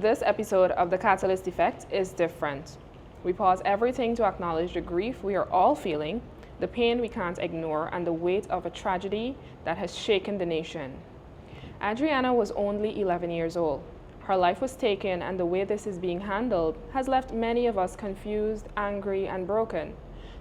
This episode of The Catalyst Effect is different. We pause everything to acknowledge the grief we are all feeling, the pain we can't ignore, and the weight of a tragedy that has shaken the nation. Adriana was only 11 years old. Her life was taken, and the way this is being handled has left many of us confused, angry, and broken.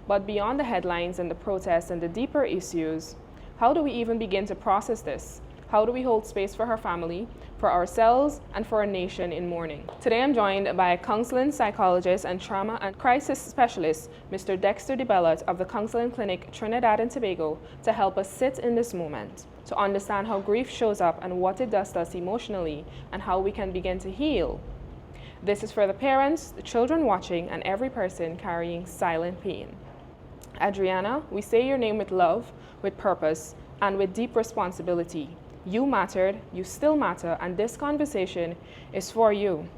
But beyond the headlines and the protests and the deeper issues, how do we even begin to process this? How do we hold space for her family, for ourselves, and for a nation in mourning? Today I'm joined by a counseling psychologist and trauma and crisis specialist, Mr. Dexter Bellotte of the Counseling Clinic Trinidad and Tobago, to help us sit in this moment, to understand how grief shows up and what it does to us emotionally, and how we can begin to heal. This is for the parents, the children watching, and every person carrying silent pain. Adriana, we say your name with love, with purpose, and with deep responsibility. You mattered, you still matter, and this conversation is for you.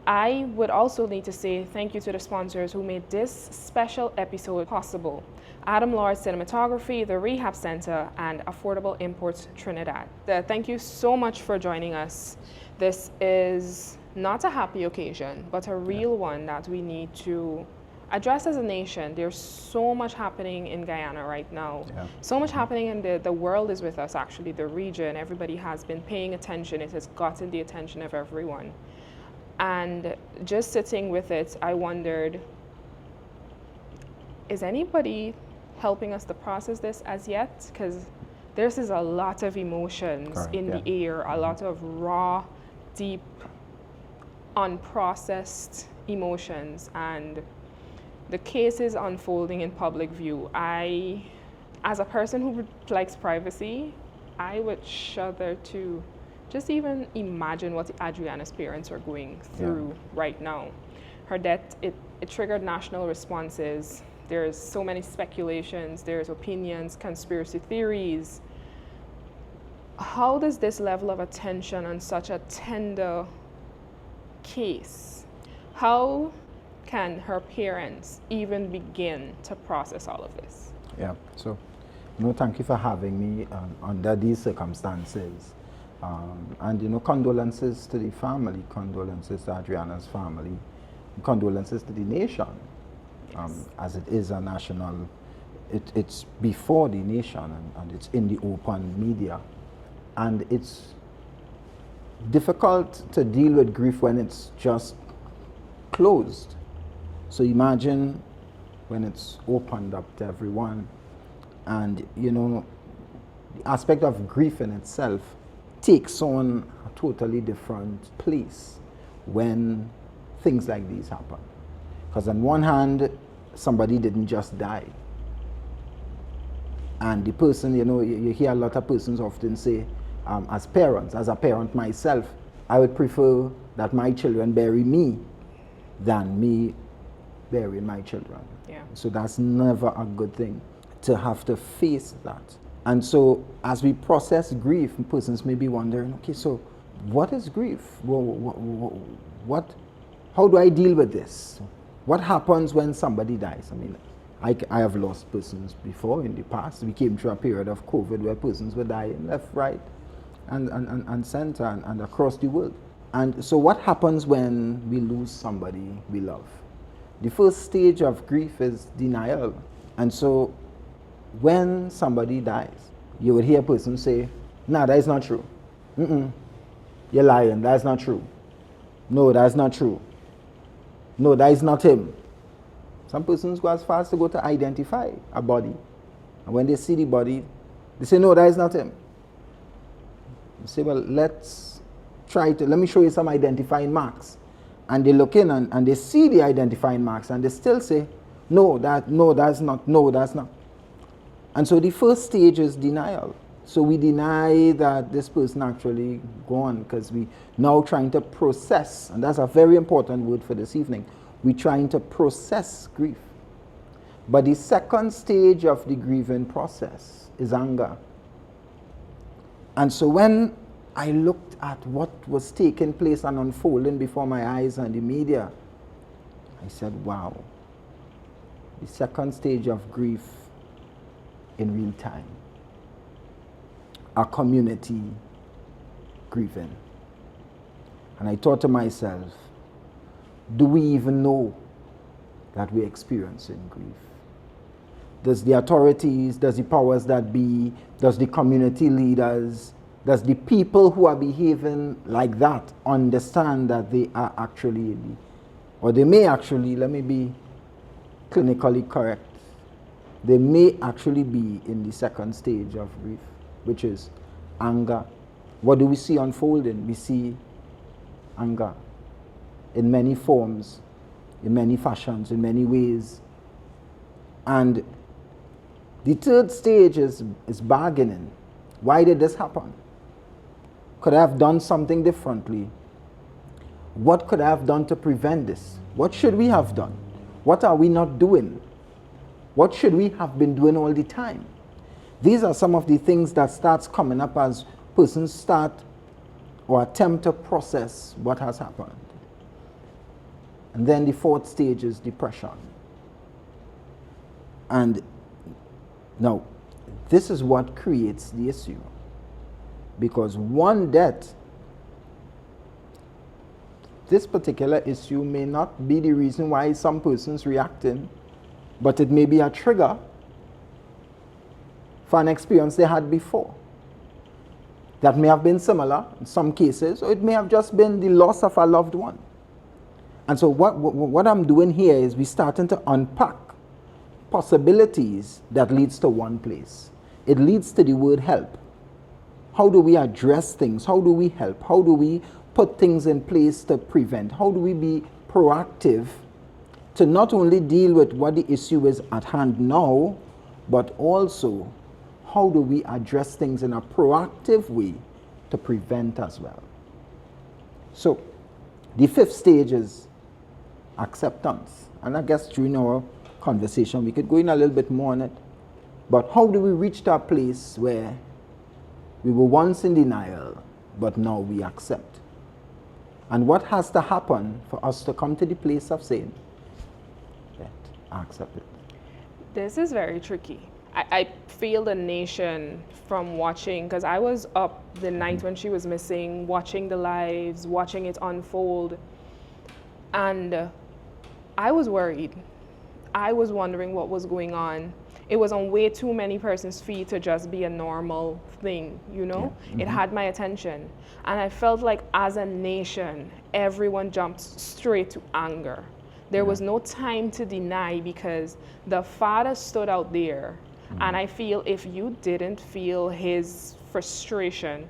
I would also need to say thank you to the sponsors who made this special episode possible. Adam Lord Cinematography, the Rehab Center, and Affordable Imports Trinidad. Thank you so much for joining us. This is not a happy occasion, but a real one that we need to address as a nation. There's so much happening in Guyana right now. So much happening, and the world is with us, actually, the region. Everybody has been paying attention. It has gotten the attention of everyone. And just sitting with it, I wondered, is anybody helping us to process this as yet? Because there's a lot of emotions in the air, a lot of raw, deep, unprocessed emotions, and the case is unfolding in public view. As a person who likes privacy, I would shudder to just even imagine what Adriana's parents are going through right now. Her death, it triggered national responses. There's so many speculations, there's opinions, conspiracy theories. How does this level of attention on such a tender case, how can her parents even begin to process all of this? Yeah, so, thank you for having me under these circumstances. And, condolences to the family, condolences to Adriana's family, condolences to the nation, as it is a national, it's before the nation, and it's in the open media. And it's difficult to deal with grief when it's just closed. So imagine when it's opened up to everyone, and the aspect of grief in itself takes on a totally different place when things like these happen. Because on one hand, somebody didn't just die. And the person, you hear a lot of persons often say, as parents, as a parent myself, I would prefer that my children bury me than me burying my children. Yeah. So that's never a good thing, to have to face that. And so as we process grief, persons may be wondering, okay, so what is grief? How do I deal with this? What happens when somebody dies? I mean, I have lost persons before in the past. We came through a period of COVID where persons were dying left, right, and center, and across the world. And so what happens when we lose somebody we love? The first stage of grief is denial. And so when somebody dies, you would hear a person say, "No, that is not true. You're lying, that's not true. No, that's not true. No, that is not him." Some persons go as far as to go to identify a body. And when they see the body, they say, "No, that is not him." You say, "Well, let me show you some identifying marks." And they look in and they see the identifying marks, and they still say, no, that's not. And so the first stage is denial. So we deny that this person actually gone, because we now trying to process, and that's a very important word for this evening. We're trying to process grief. But the second stage of the grieving process is anger. And so when I looked at what was taking place and unfolding before my eyes and the media, I said, wow, the second stage of grief in real time. A community grieving. And I thought to myself, do we even know that we're experiencing grief? Does the authorities, does the powers that be, does the community leaders, does the people who are behaving like that understand that they are actually, or they may actually, let me be clinically correct, they may actually be in the second stage of grief, which is anger. What do we see unfolding? We see anger in many forms, in many fashions, in many ways. And the third stage is bargaining. Why did this happen? Could I have done something differently? What could I have done to prevent this? What should we have done? What are we not doing? What should we have been doing all the time? These are some of the things that starts coming up as persons start or attempt to process what has happened. And then the fourth stage is depression. And now, this is what creates the issue. Because one death, this particular issue may not be the reason why some person's reacting, but it may be a trigger for an experience they had before. That may have been similar in some cases, or it may have just been the loss of a loved one. And so what I'm doing here is we're starting to unpack possibilities that leads to one place. It leads to the word help. How do we address things? How do we help? How do we put things in place to prevent? How do we be proactive to not only deal with what the issue is at hand now, but also how do we address things in a proactive way to prevent as well? So the fifth stage is acceptance. And I guess during our conversation we could go in a little bit more on it. But how do we reach that place where we were once in denial, but now we accept? And what has to happen for us to come to the place of saying, that I accept it? This is very tricky. I feel the nation from watching, because I was up the night when she was missing, watching the lives, watching it unfold. And I was worried. I was wondering what was going on. It was on way too many persons' feet to just be a normal thing, you know? Yeah. Mm-hmm. It had my attention. And I felt like as a nation, everyone jumped straight to anger. There was no time to deny because the father stood out there. Mm-hmm. And I feel if you didn't feel his frustration,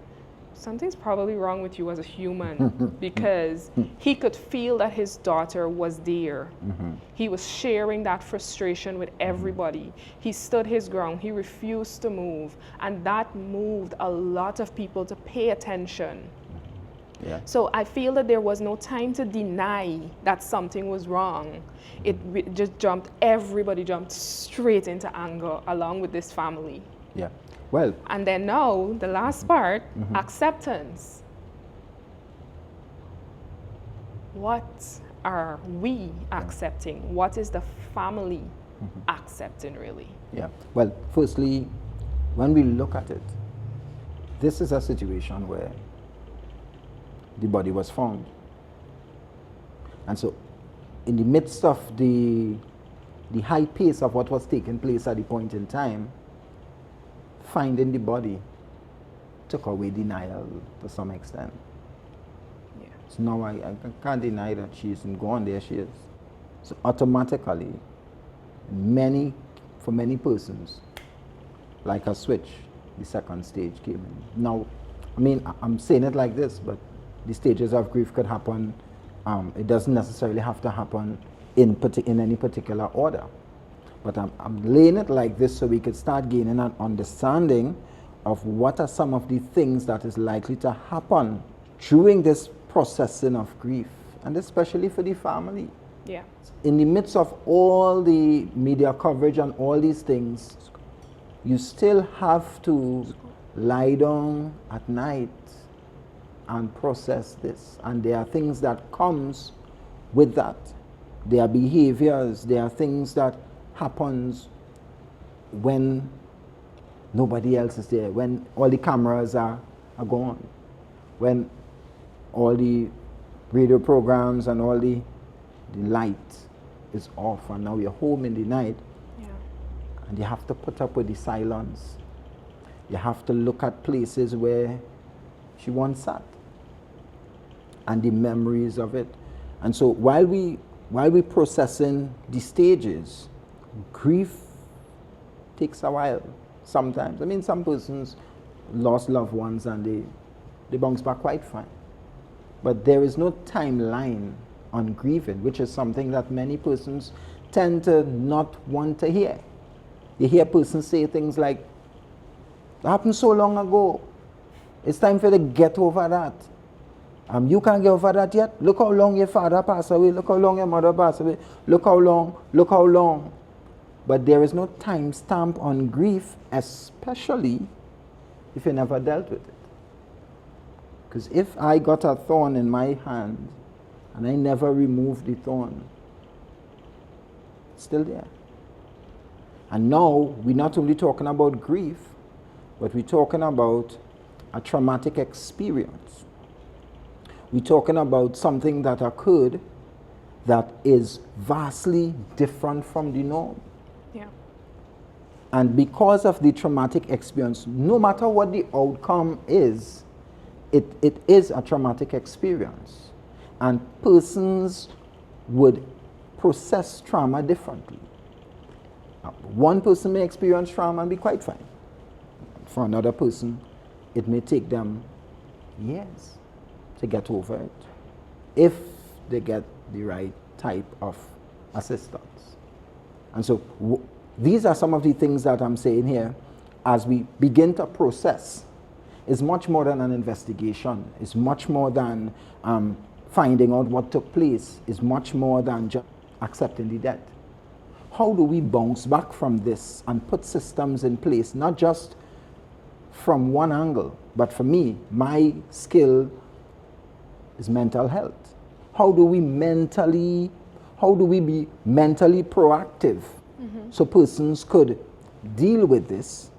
something's probably wrong with you as a human because he could feel that his daughter was there. Mm-hmm. He was sharing that frustration with everybody. He stood his ground. He refused to move. And that moved a lot of people to pay attention. Yeah. So I feel that there was no time to deny that something was wrong. It just everybody jumped straight into anger along with this family. Yeah. Well. And then now, the last part, acceptance. What are we accepting? What is the family accepting really? Yeah. Well, firstly, when we look at it, this is a situation where the body was found. And so, in the midst of the high pace of what was taking place at the point in time, finding the body took away denial to some extent. Yeah. So now I can't deny that she isn't gone, there she is. So automatically, for many persons, like a switch, the second stage came in. Now, I mean, I'm saying it like this, but the stages of grief could happen. It doesn't necessarily have to happen in any particular order. But I'm laying it like this so we could start gaining an understanding of what are some of the things that is likely to happen during this processing of grief, and especially for the family. Yeah. In the midst of all the media coverage and all these things, you still have to lie down at night and process this. And there are things that comes with that. There are behaviors, there are things that happens when nobody else is there, when all the cameras are gone, when all the radio programs and all the light is off, and now you're home in the night, Yeah. and you have to put up with the silence. You have to look at places where she once sat and the memories of it. And so while we processing the stages, grief takes a while sometimes. I mean, some persons lost loved ones and they bounce back quite fine. But there is no timeline on grieving, which is something that many persons tend to not want to hear. You hear persons say things like, "It happened so long ago. It's time for you to get over that. You can't get over that yet. Look how long your father passed away. Look how long your mother passed away. Look how long, look how long." But there is no time stamp on grief, especially if you never dealt with it. Because if I got a thorn in my hand and I never removed the thorn, it's still there. And now we're not only talking about grief, but we're talking about a traumatic experience. We're talking about something that occurred that is vastly different from the norm. Yeah. And because of the traumatic experience, no matter what the outcome is, it is a traumatic experience. And persons would process trauma differently. One person may experience trauma and be quite fine. For another person, it may take them years to get over it if they get the right type of assistance. And so these are some of the things that I'm saying here as we begin to process. It's much more than an investigation. It's much more than finding out what took place. It's much more than just accepting the debt. How do we bounce back from this and put systems in place, not just from one angle, but for me, my skill is mental health. How do we be mentally proactive so persons could deal with this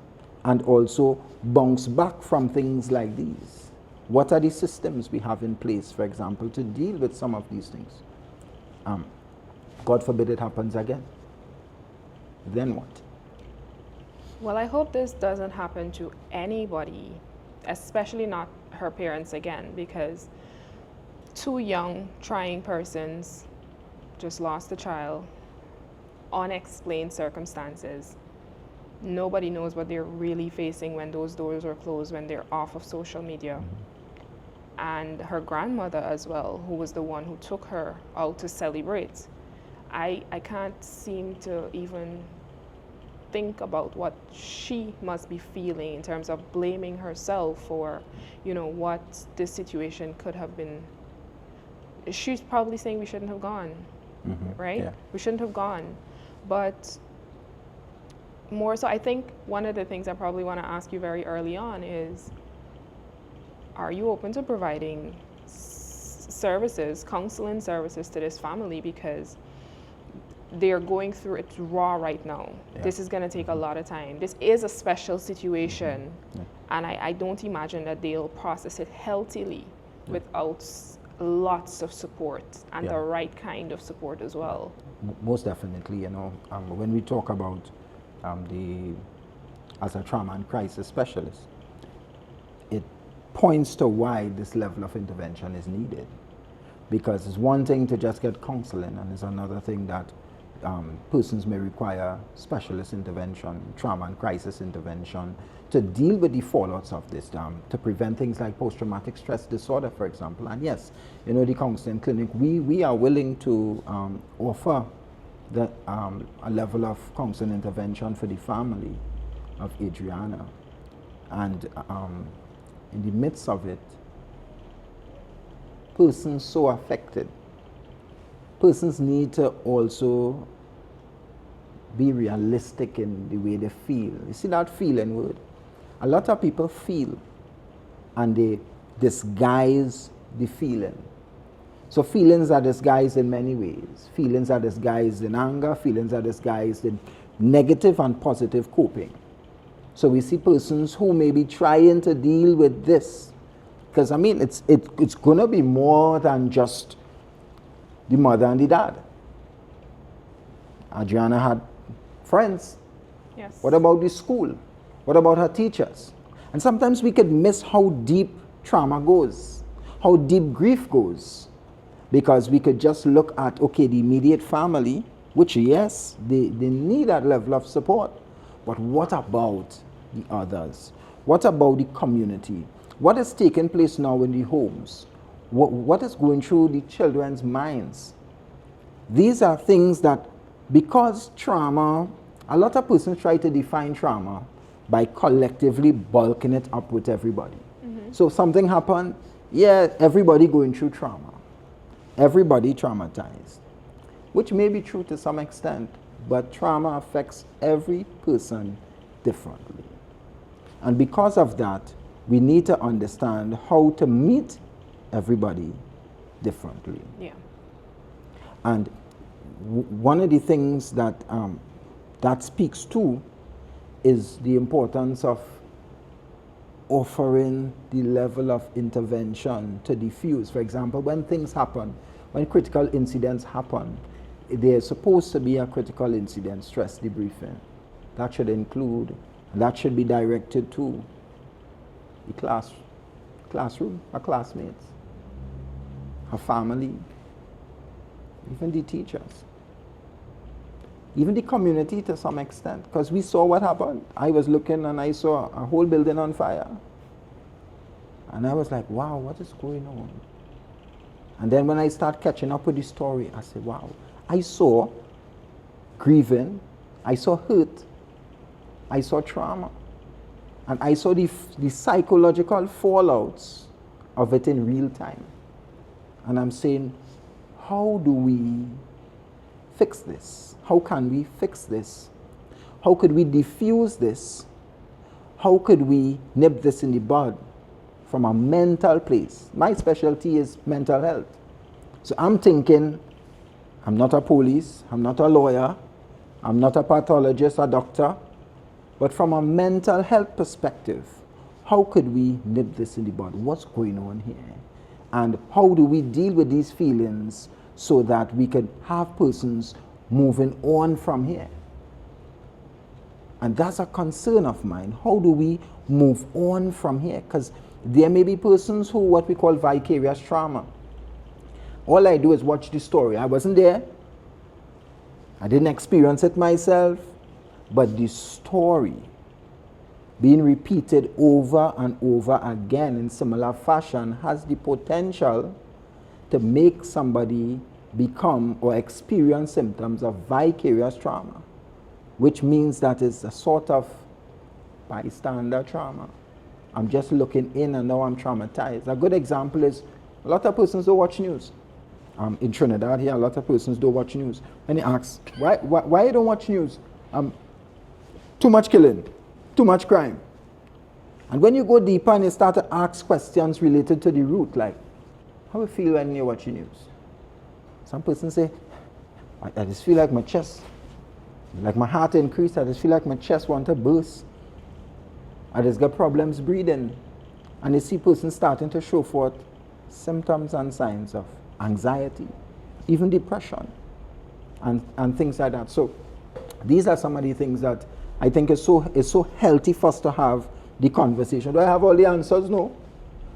and also bounce back from things like these? What are the systems we have in place, for example, to deal with some of these things? God forbid it happens again. Then what? Well, I hope this doesn't happen to anybody, especially not her parents again, because two young, trying persons just lost a child, unexplained circumstances. Nobody knows what they're really facing when those doors are closed, when they're off of social media. And her grandmother as well, who was the one who took her out to celebrate. I can't seem to even think about what she must be feeling in terms of blaming herself for, what this situation could have been. She's probably saying we shouldn't have gone, right? Yeah. We shouldn't have gone. But more so, I think one of the things I probably want to ask you very early on is, are you open to providing services, counseling services to this family? Because they're going through it raw right now. Yeah. This is going to take a lot of time. This is a special situation, and I don't imagine that they'll process it healthily without lots of support and the right kind of support as well. Most definitely, when we talk about as a trauma and crisis specialist, it points to why this level of intervention is needed. Because it's one thing to just get counseling, and it's another thing that persons may require specialist intervention, trauma and crisis intervention, to deal with the fallouts of this, to prevent things like post-traumatic stress disorder, for example. And yes, the counseling clinic, we are willing to offer a level of counseling intervention for the family of Adriana. And in the midst of it, persons so affected, persons need to also be realistic in the way they feel. You see that feeling word? A lot of people feel and they disguise the feeling. So feelings are disguised in many ways. Feelings are disguised in anger, feelings are disguised in negative and positive coping. So we see persons who may be trying to deal with this Because I mean, it's going to be more than just the mother and the dad. Adriana had friends. Yes. What about the school? What about her teachers? And sometimes we could miss how deep trauma goes, how deep grief goes, because we could just look at, okay, the immediate family, which yes, they need that level of support. But what about the others? What about the community? What is taking place now in the homes? What is going through the children's minds? These are things that, because trauma, a lot of persons try to define trauma by collectively bulking it up with everybody. So something happened, yeah, everybody going through trauma. Everybody traumatized, which may be true to some extent, but trauma affects every person differently. And because of that, we need to understand how to meet everybody differently. Yeah. And one of the things that that speaks to is the importance of offering the level of intervention to diffuse. For example, when things happen, when critical incidents happen, there's supposed to be a critical incident stress debriefing. That should include, that should be directed to the classroom, her classmates, her family, even the teachers, even the community to some extent, because we saw what happened. I was looking and I saw a whole building on fire. And I was like, wow, what is going on? And then when I start catching up with the story, I said, wow, I saw grieving, I saw hurt, I saw trauma, and I saw the psychological fallouts of it in real time. And I'm saying, how do we fix this? How can we fix this? How could we diffuse this? How could we nip this in the bud from a mental place? My specialty is mental health. So I'm thinking, I'm not a police, I'm not a lawyer, I'm not a pathologist, a doctor, but from a mental health perspective, how could we nip this in the bud? What's going on here? And how do we deal with these feelings so that we could have persons moving on from here? And that's a concern of mine. How do we move on from here? Because there may be persons who what we call vicarious trauma. All I do is watch the story. I wasn't there. I didn't experience it myself. But the story being repeated over and over again in similar fashion has the potential to make somebody become or experience symptoms of vicarious trauma, which means that it's a sort of bystander trauma. I'm just looking in and now I'm traumatized. A good example is a lot of persons don't watch news. In Trinidad here, a lot of persons don't watch news. And they ask, why you don't watch news? Too much killing, too much crime. And when you go deeper and you start to ask questions related to the root, like, how do you feel when you're watching news? Some persons say, I just feel like my chest, like my heart increased, I just feel like my chest want to burst. I just got problems breathing. And you see persons starting to show forth symptoms and signs of anxiety, even depression, and things like that. So these are some of the things that I think is so healthy for us to have the conversation. Do I have all the answers? No.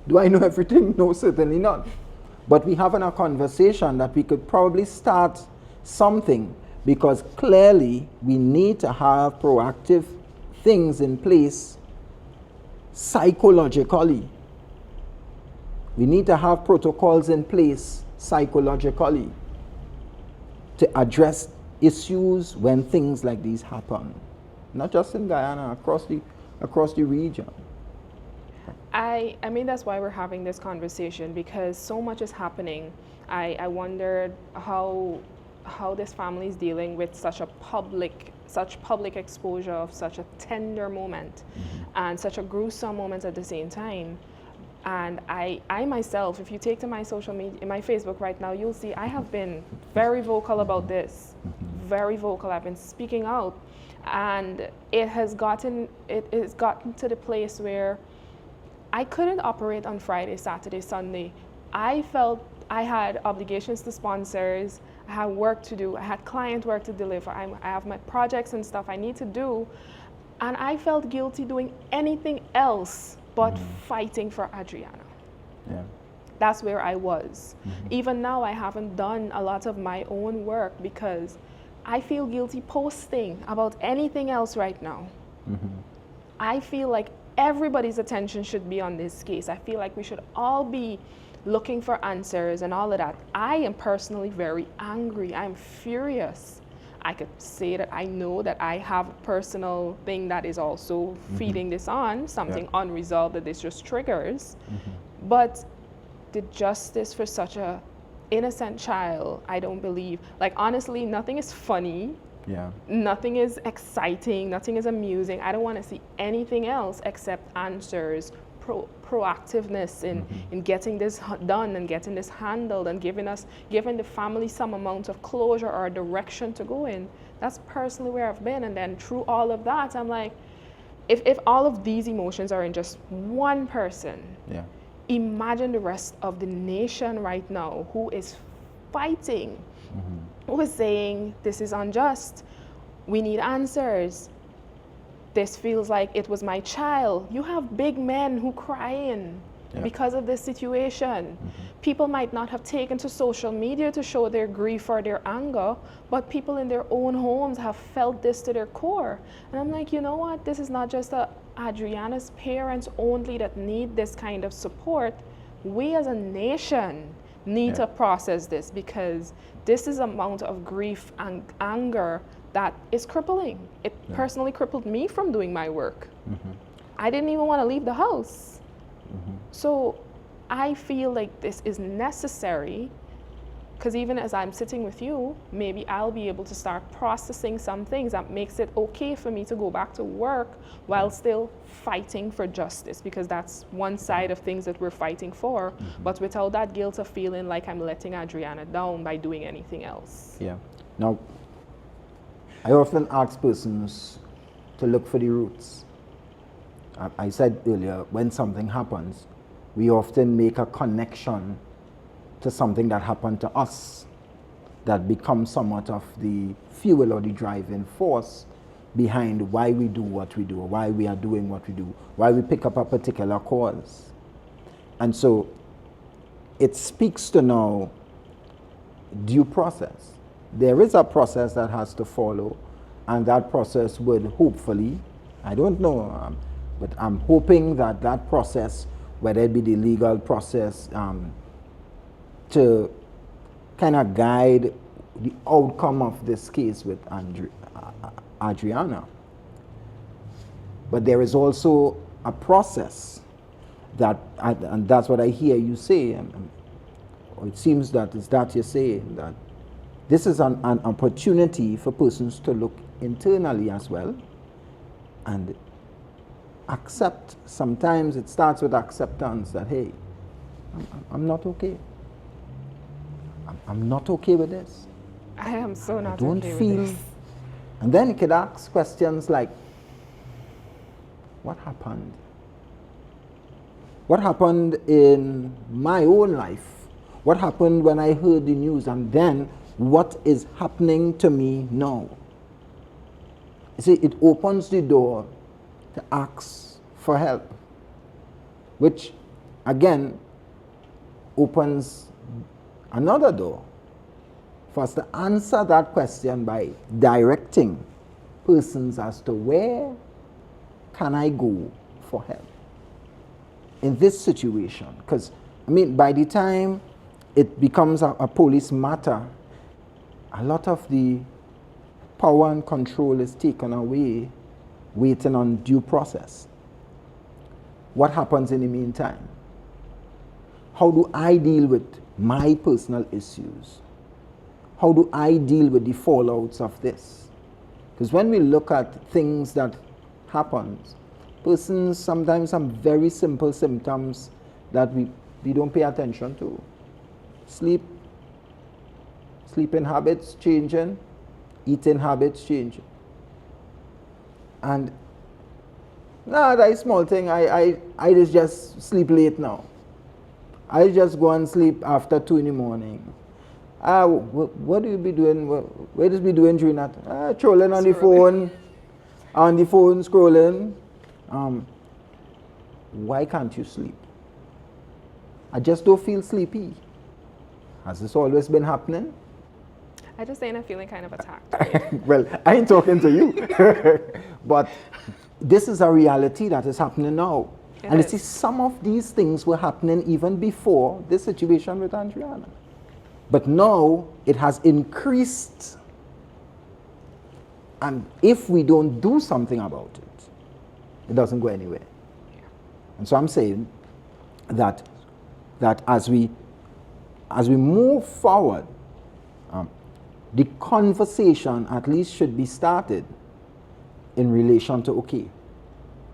Do I know everything? No, certainly not. But we have in a conversation that we could probably start something, because clearly we need to have proactive things in place psychologically. We need to have protocols in place psychologically to address issues when things like these happen. Not just in Guyana, across the region. I mean, that's why we're having this conversation, because so much is happening. I wondered how this family is dealing with such public exposure of such a tender moment, and such a gruesome moment at the same time. And I myself, if you take to my social media, my Facebook right now, you'll see I have been very vocal about this, very vocal. I've been speaking out, and it has gotten to the place where I couldn't operate on Friday, Saturday, Sunday. I felt I had obligations to sponsors, I had work to do, I had client work to deliver, I have my projects and stuff I need to do, and I felt guilty doing anything else but fighting for Adriana. Yeah. That's where I was. Even now, I haven't done a lot of my own work because I feel guilty posting about anything else right now. I feel like everybody's attention should be on this case. I feel like we should all be looking for answers and all of that. I am personally very angry. I'm furious. I could say that I know that I have a personal thing that is also feeding this on, something unresolved that this just triggers. But the justice for such a innocent child, I don't believe. Like, honestly, nothing is funny. Yeah. Nothing is exciting. Nothing is amusing. I don't want to see anything else except answers, proactiveness in getting this done and getting this handled and giving the family some amount of closure or a direction to go in. That's personally where I've been. And then through all of that, I'm like, if all of these emotions are in just one person, imagine the rest of the nation right now who is fighting, who is saying this is unjust, we need answers, this feels like it was my child. You have big men who crying because of this situation. People might not have taken to social media to show their grief or their anger, but people in their own homes have felt this to their core. And I'm like, you know what? This is not just Adriana's parents only that need this kind of support. We as a nation need to process this, because this is amount of grief and anger that is crippling. It personally crippled me from doing my work. I didn't even want to leave the house. So I feel like this is necessary, because even as I'm sitting with you, maybe I'll be able to start processing some things that makes it okay for me to go back to work while still fighting for justice, because that's one side of things that we're fighting for, but without that guilt of feeling like I'm letting Adriana down by doing anything else. Yeah. Now, I often ask persons to look for the roots. I said earlier, when something happens, we often make a connection to something that happened to us that becomes somewhat of the fuel or the driving force behind why we do what we do, or why we are doing what we do, why we pick up a particular cause. And so it speaks to now due process. There is a process that has to follow, and that process would hopefully, I don't know, but I'm hoping that that process, whether it be the legal process, to kind of guide the outcome of this case with Adriana. But there is also a process that, and that's what I hear you say, or it seems that it's that you're saying, that this is an opportunity for persons to look internally as well and accept. Sometimes it starts with acceptance that, hey, I'm not okay. I'm not okay with this. I am so not I don't okay feel, with this. and then you could ask questions like, what happened? What happened in my own life? What happened when I heard the news? And then what is happening to me now? You see, it opens the door to ask for help, which again opens another door for us to answer that question by directing persons as to where can I go for help in this situation. Because, I mean, by the time it becomes a police matter, a lot of the power and control is taken away, waiting on due process. What happens in the meantime? How do I deal with my personal issues? How do I deal with the fallouts of this? Because when we look at things that happen, persons sometimes some very simple symptoms that we don't pay attention to. Sleeping habits changing, eating habits changing. And Nah, that is small thing. I just sleep late now. I just go and sleep after 2 in the morning. What do you be doing? What do you be doing during that? Trolling on the phone, scrolling. Why can't you sleep? I just don't feel sleepy. Has this always been happening? I just saying I'm feeling kind of attacked. Right? Well, I ain't talking to you. But this is a reality that is happening now. And you see, some of these things were happening even before this situation with Adriana. But now it has increased. And if we don't do something about it, it doesn't go anywhere. Yeah. And so I'm saying that as we move forward, the conversation at least should be started in relation to, okay,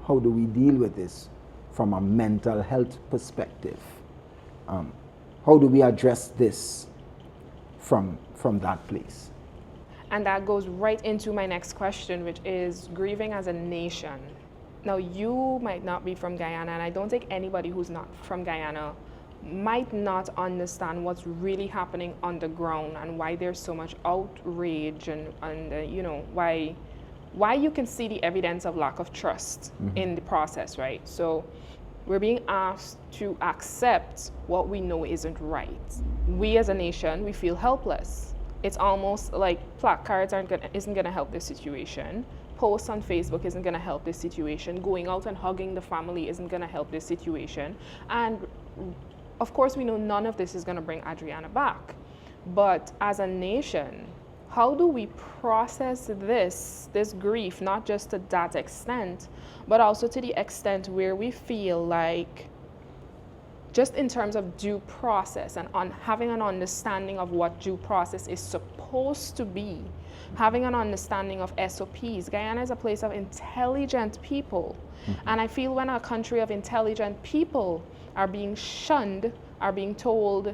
how do we deal with this from a mental health perspective? How do we address this from that place? And that goes right into my next question, which is grieving as a nation. Now, you might not be from Guyana, and I don't think anybody who's not from Guyana might not understand what's really happening on the ground and why there's so much outrage and you know, why you can see the evidence of lack of trust in the process, right? So we're being asked to accept what we know isn't right. We as a nation, we feel helpless. It's almost like placards isn't gonna help this situation. Posts on Facebook isn't gonna help this situation. Going out and hugging the family isn't gonna help this situation. And of course, we know none of this is gonna bring Adriana back. But as a nation, how do we process this grief, not just to that extent, but also to the extent where we feel like, just in terms of due process and on having an understanding of what due process is supposed to be, having an understanding of SOPs. Guyana is a place of intelligent people. And I feel when a country of intelligent people are being shunned, are being told,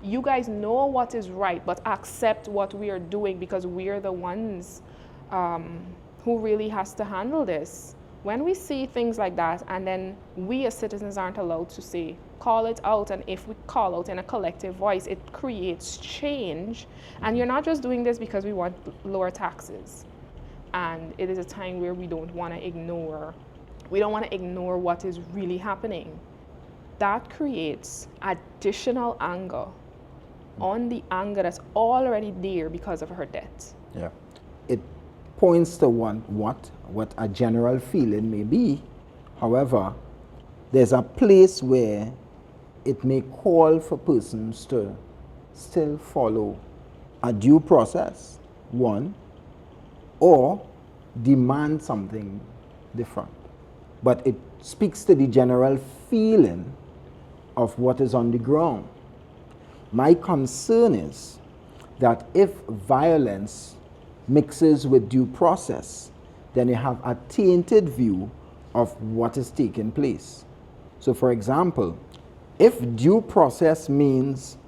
you guys know what is right, but accept what we are doing because we're the ones who really has to handle this. When we see things like that, and then we as citizens aren't allowed to say, call it out, and if we call out in a collective voice, it creates change. And you're not just doing this because we want lower taxes. And it is a time where we don't want to ignore what is really happening. That creates additional anger on the anger that's already there because of her death. Yeah. It points to what a general feeling may be. However, there's a place where it may call for persons to still follow a due process, one, or demand something different. But it speaks to the general feeling of what is on the ground. My concern is that if violence mixes with due process, then you have a tainted view of what is taking place. So for example, if due process means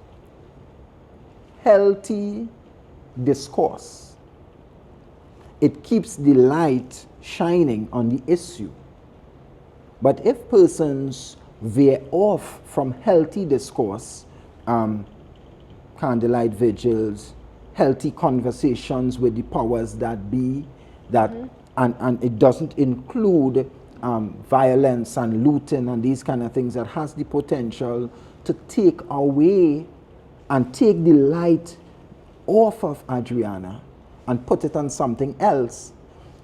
healthy discourse, it keeps the light shining on the issue. But if persons veer off from healthy discourse, candlelight vigils, healthy conversations with the powers that be, and it doesn't include violence and looting and these kind of things that has the potential to take away and take the light off of Adriana and put it on something else,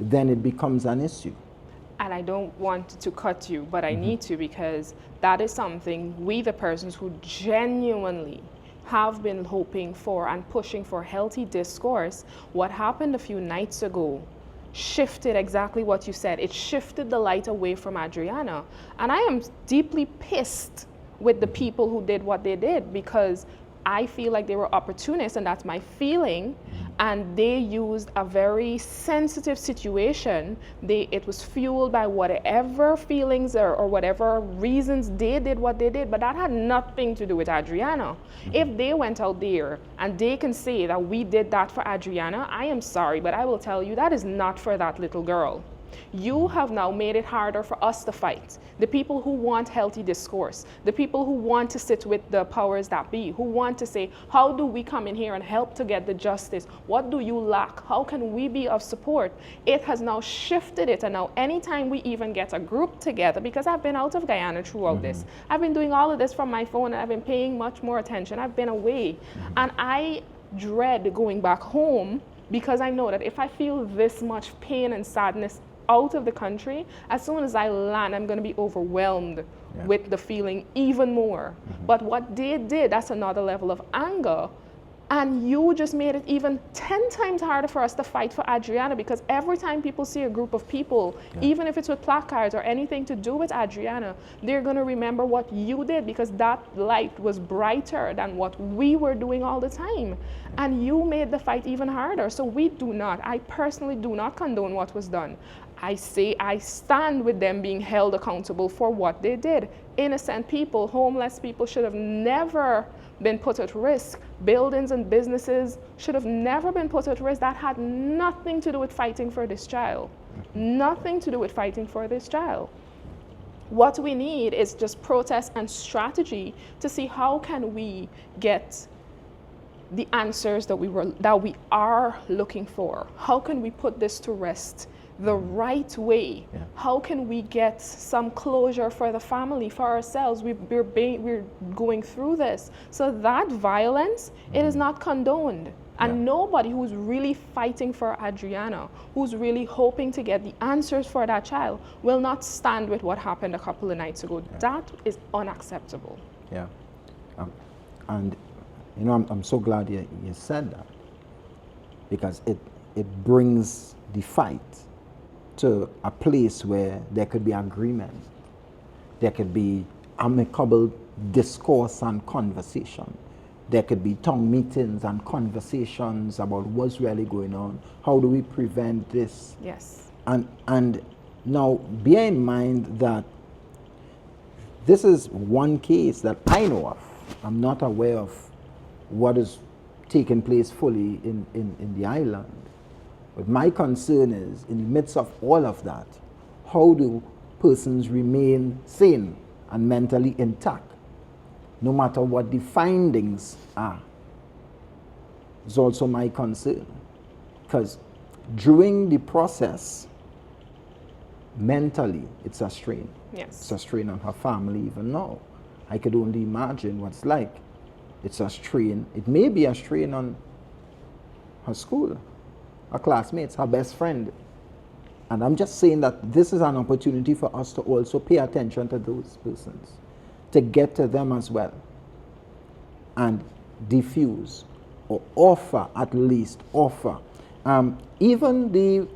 then it becomes an issue. And I don't want to cut you, but I need to, because that is something we, the persons who genuinely have been hoping for and pushing for healthy discourse, what happened a few nights ago shifted exactly what you said. It shifted the light away from Adriana. And I am deeply pissed with the people who did what they did, because I feel like they were opportunists, and that's my feeling. And they used a very sensitive situation. It was fueled by whatever feelings or whatever reasons they did what they did, but that had nothing to do with Adriana. If they went out there and they can say that we did that for Adriana, I am sorry, but I will tell you that is not for that little girl. You have now made it harder for us to fight. The people who want healthy discourse, the people who want to sit with the powers that be, who want to say, how do we come in here and help to get the justice? What do you lack? How can we be of support? It has now shifted it, and now anytime we even get a group together, because I've been out of Guyana throughout this, I've been doing all of this from my phone, and I've been paying much more attention. I've been away, and I dread going back home, because I know that if I feel this much pain and sadness out of the country, as soon as I land, I'm going to be overwhelmed with the feeling even more. But what they did, that's another level of anger. And you just made it even 10 times harder for us to fight for Adriana, because every time people see a group of people, even if it's with placards or anything to do with Adriana, they're going to remember what you did, because that light was brighter than what we were doing all the time. And you made the fight even harder. So I personally do not condone what was done. I say I stand with them being held accountable for what they did. Innocent people, homeless people should have never been put at risk. Buildings and businesses should have never been put at risk. That had nothing to do with fighting for this child. Nothing to do with fighting for this child. What we need is just protest and strategy to see how can we get the answers that we are looking for. How can we put this to rest the right way? How can we get some closure for the family, for ourselves? We're going through this. So that violence, it is not condoned. And nobody who's really fighting for Adriana, who's really hoping to get the answers for that child, will not stand with what happened a couple of nights ago. That is unacceptable. Yeah. And you know, I'm so glad you said that, because it brings the fight to a place where there could be agreement, there could be amicable discourse and conversation, there could be tongue meetings and conversations about what's really going on, how do we prevent this. Yes. And now bear in mind that this is one case that I know of. I'm not aware of what is taking place fully in the island. But my concern is, in the midst of all of that, how do persons remain sane and mentally intact, no matter what the findings are? It's also my concern. Because during the process, mentally, it's a strain. Yes. It's a strain on her family even now. I could only imagine what it's like. It's a strain. It may be a strain on her school, her classmates, her best friend. And I'm just saying that this is an opportunity for us to also pay attention to those persons, to get to them as well, and diffuse, or offer, at least offer. Even the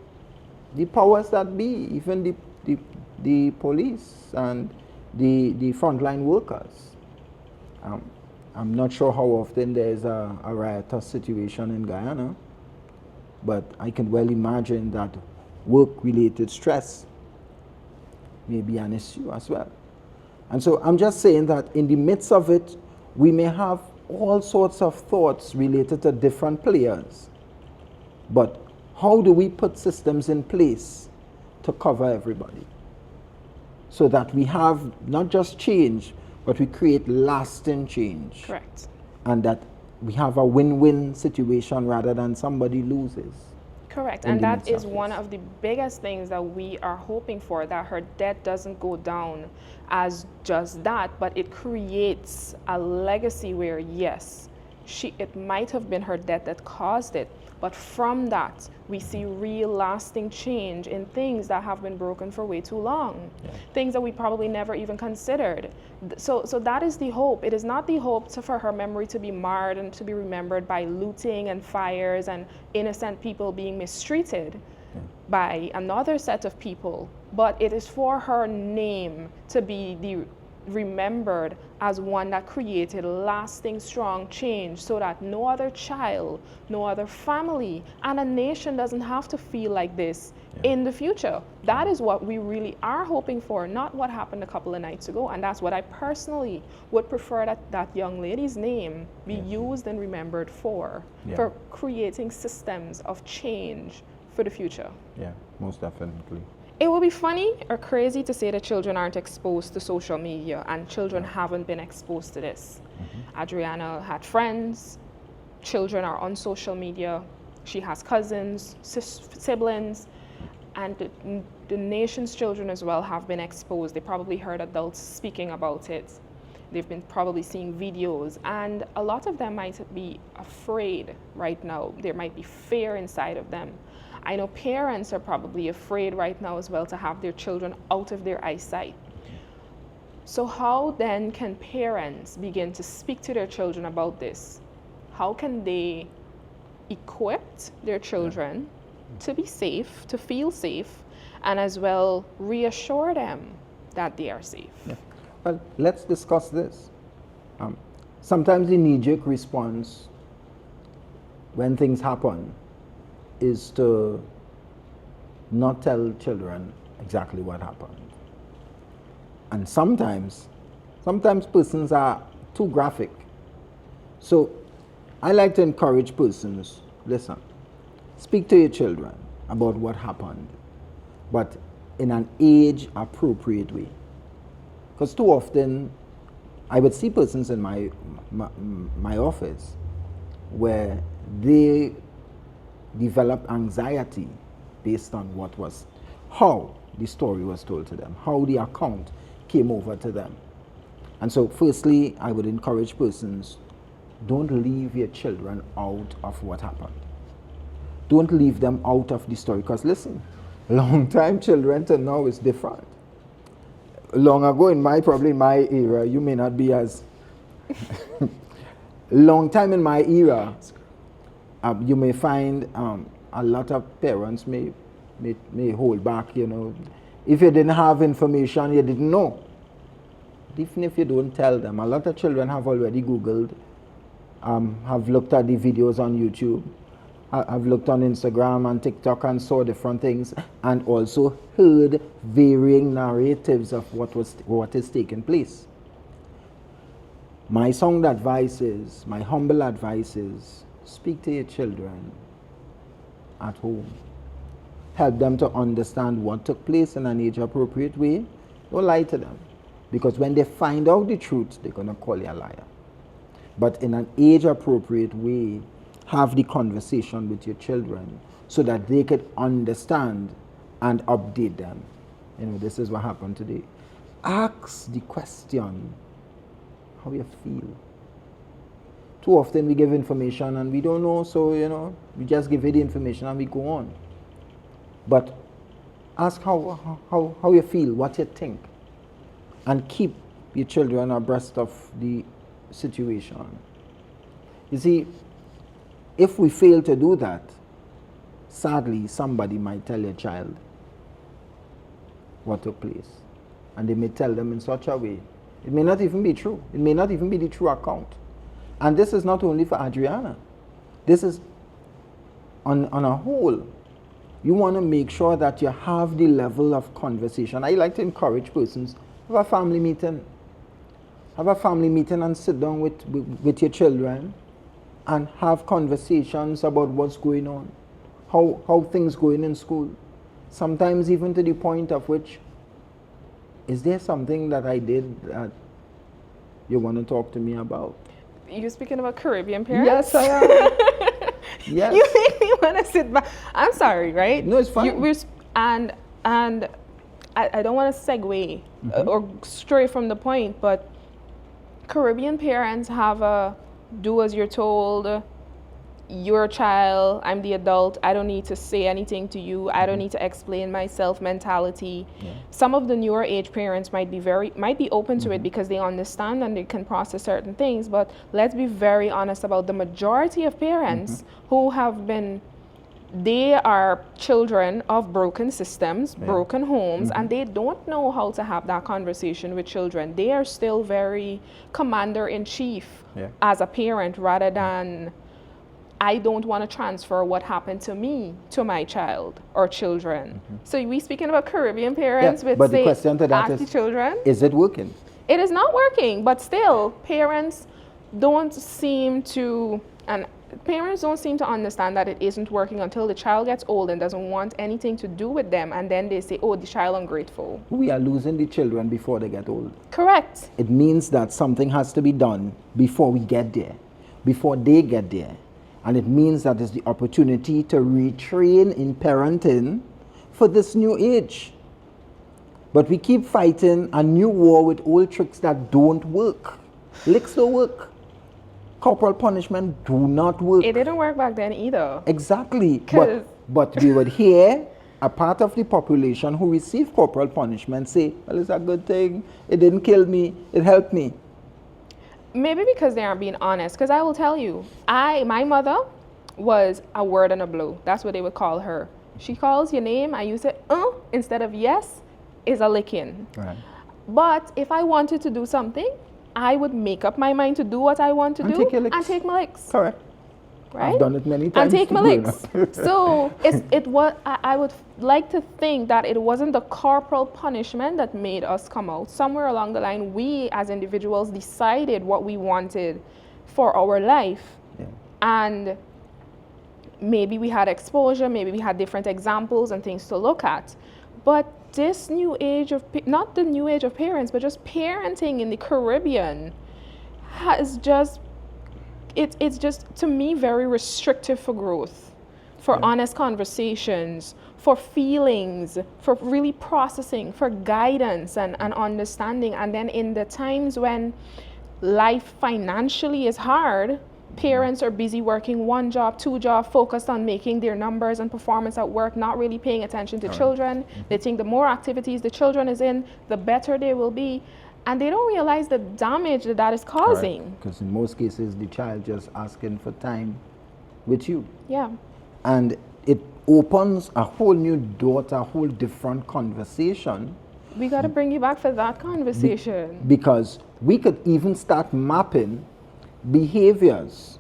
powers that be, even the police and the frontline workers. I'm not sure how often there's a riotous situation in Guyana, but I can well imagine that work-related stress may be an issue as well. And so I'm just saying that in the midst of it, we may have all sorts of thoughts related to different players, but how do we put systems in place to cover everybody so that we have not just change, but we create lasting change? Correct. And that we have a win-win situation rather than somebody loses. Correct. And that is one of the biggest things that we are hoping for, that her death doesn't go down as just that, but it creates a legacy where, yes, it might have been her death that caused it, but from that, we see real lasting change in things that have been broken for way too long, things that we probably never even considered. So that is the hope. It is not the hope for her memory to be marred and to be remembered by looting and fires and innocent people being mistreated by another set of people, but it is for her name to be remembered as one that created lasting, strong change, so that no other child, no other family, and a nation doesn't have to feel like this in the future. That is what we really are hoping for, not what happened a couple of nights ago. And that's what I personally would prefer that young lady's name be used and remembered for creating systems of change for the future. Yeah, most definitely. It would be funny or crazy to say that children aren't exposed to social media, and children haven't been exposed to this. Adriana had friends, children are on social media, she has cousins, siblings, and the nation's children as well have been exposed. They probably heard adults speaking about it. They've been probably seeing videos, and a lot of them might be afraid right now. There might be fear inside of them. I know parents are probably afraid right now as well to have their children out of their eyesight. So how then can parents begin to speak to their children about this? How can they equip their children to be safe, to feel safe, and as well reassure them that they are safe? Yeah. Well, let's discuss this. Sometimes the knee-jerk response when things happen is to not tell children exactly what happened. And sometimes persons are too graphic. So I like to encourage persons, listen, speak to your children about what happened, but in an age-appropriate way. Because too often, I would see persons in my office where they develop anxiety based on how the story was told to them, how the account came over to them. And so firstly, I would encourage persons, don't leave your children out of what happened. Don't leave them out of the story, because listen, long time children to now is different. Long ago probably in my era, you may not be as long time in my era, you may find a lot of parents may hold back, you know. If you didn't have information, you didn't know. Even if you don't tell them, a lot of children have already Googled, have looked at the videos on YouTube, have looked on Instagram and TikTok and saw different things, and also heard varying narratives of what is taking place. My sound advice is, my humble advice is, speak to your children at home. Help them to understand what took place in an age-appropriate way. Don't lie to them. Because when they find out the truth, they're going to call you a liar. But in an age-appropriate way, have the conversation with your children so that they could understand and update them. You know, this is what happened today. Ask the question, how you feel. Too often we give information and we don't know, so, you know, we just give it the information and we go on. But ask how you feel, what you think, and keep your children abreast of the situation. You see, if we fail to do that, sadly, somebody might tell your child what took place. And they may tell them in such a way. It may not even be true. It may not even be the true account. And this is not only for Adriana. This is on a whole. You want to make sure that you have the level of conversation. I like to encourage persons, have a family meeting. Have a family meeting and sit down with your children and have conversations about what's going on, how things going in school. Sometimes even to the point of which, is there something that I did that you want to talk to me about? You're speaking about Caribbean parents? Yes, I am. Yes. You make me want to sit back. I'm sorry, right? No, it's fine. And I don't want to segue or stray from the point, but Caribbean parents have a do as you're told, you're a child, I'm the adult, I don't need to say anything to you, I don't need to explain myself mentality. Yeah. Some of the newer age parents might be open to it because they understand and they can process certain things, but let's be very honest about the majority of parents who have been, they are children of broken systems, broken homes, and they don't know how to have that conversation with children. They are still very commander-in-chief as a parent rather than, I don't want to transfer what happened to me to my child or children. So we speaking about Caribbean parents with, but say, the question to that ask the children. Is it working? It is not working, but still, parents don't seem to, and parents don't seem to understand that it isn't working until the child gets old and doesn't want anything to do with them, and then they say, oh, the child ungrateful. We are losing the children before they get old. Correct. It means that something has to be done before we get there, before they get there. And it means that it's the opportunity to retrain in parenting for this new age. But we keep fighting a new war with old tricks that don't work. Licks don't work. Corporal punishment do not work. It didn't work back then either. Exactly. 'Cause- But we would hear a part of the population who received corporal punishment say, well, it's a good thing. It didn't kill me. It helped me. Maybe because they aren't being honest. Because I will tell you, my mother was a word and a blow. That's what they would call her. She calls your name and you say, instead of yes, is a licking. Right. But if I wanted to do something, I would make up my mind to do what I want to And do take your licks. and take my licks. Correct. Right? I've done it many And times. take my growing licks. up. So I would like to think that it wasn't the corporal punishment that made us come out. Somewhere along the line, we as individuals decided what we wanted for our life. Yeah. And maybe we had exposure, maybe we had different examples and things to look at. But this new age of, not the new age of parents, but just parenting in the Caribbean has just, it's just, to me, very restrictive for growth, for Yeah. honest conversations, for feelings, for really processing, for guidance and understanding. And then in the times when life financially is hard, parents are busy working 1 job, 2 jobs, focused on making their numbers and performance at work, not really paying attention to children. They think the more activities the children is in, the better they will be. And they don't realize the damage that is causing. Because in most cases, the child just asking for time with you. Yeah. And it opens a whole new door to a whole different conversation. We got to bring you back for that conversation. Because we could even start mapping behaviors.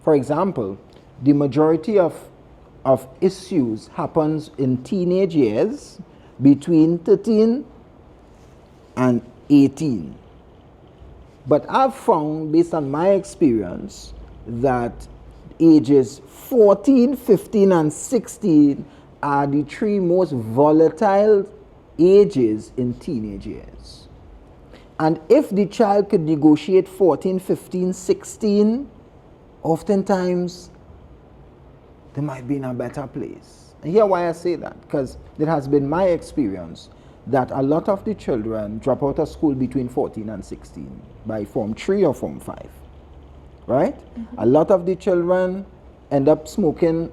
For example, the majority of issues happens in teenage years between 13 and 18. But I've found, based on my experience, that ages 14, 15, and 16 are the 3 most volatile ages in teenage years. And if the child could negotiate 14, 15, 16, oftentimes they might be in a better place. And here why I say that, because it has been my experience that a lot of the children drop out of school between 14 and 16 by Form 3 or Form 5, right? Mm-hmm. A lot of the children end up smoking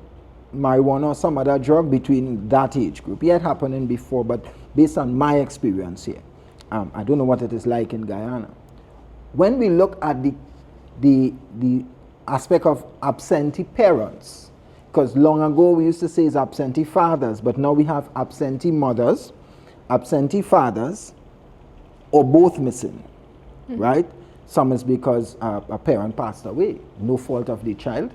marijuana or some other drug between that age group. Yeah, it happening before, but based on my experience here, I don't know what it is like in Guyana. When we look at the aspect of absentee parents, because long ago we used to say it's absentee fathers, but now we have absentee mothers, absentee fathers, or both missing, right? Some is because a parent passed away, no fault of the child.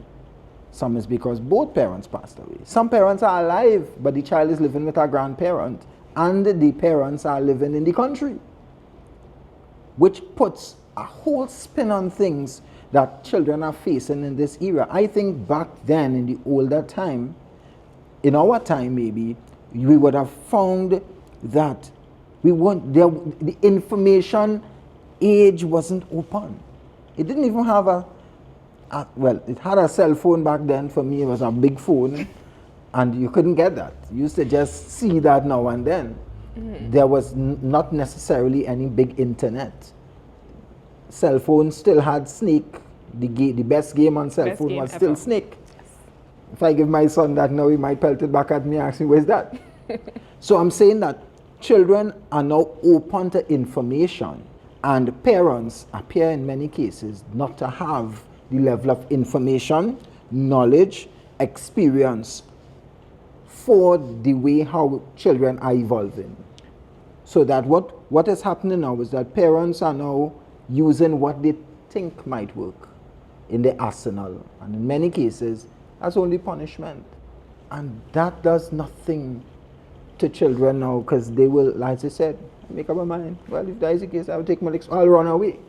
Some is because both parents passed away. Some parents are alive, but the child is living with a grandparent, and the parents are living in the country, which puts a whole spin on things that children are facing in this era. I think back then, in the older time, in our time maybe, we would have found that the information age wasn't open. It didn't even have well, it had a cell phone back then. For me, it was a big phone, and you couldn't get that. You used to just see that now and then. Mm-hmm. There was not necessarily any big internet. Cell phone still had Snake. The best game on cell phone was still Snake. Yes. If I give my son that now, he might pelt it back at me and ask me, where's that? So I'm saying that children are now open to information, and parents appear in many cases not to have the level of information, knowledge, experience for the way how children are evolving. So that what is happening now is that parents are now using what they think might work in the arsenal, and in many cases that's only punishment, and that does nothing to children now, because they will, like I said, make up my mind. Well, if that is the case, I will take my legs, I'll run away.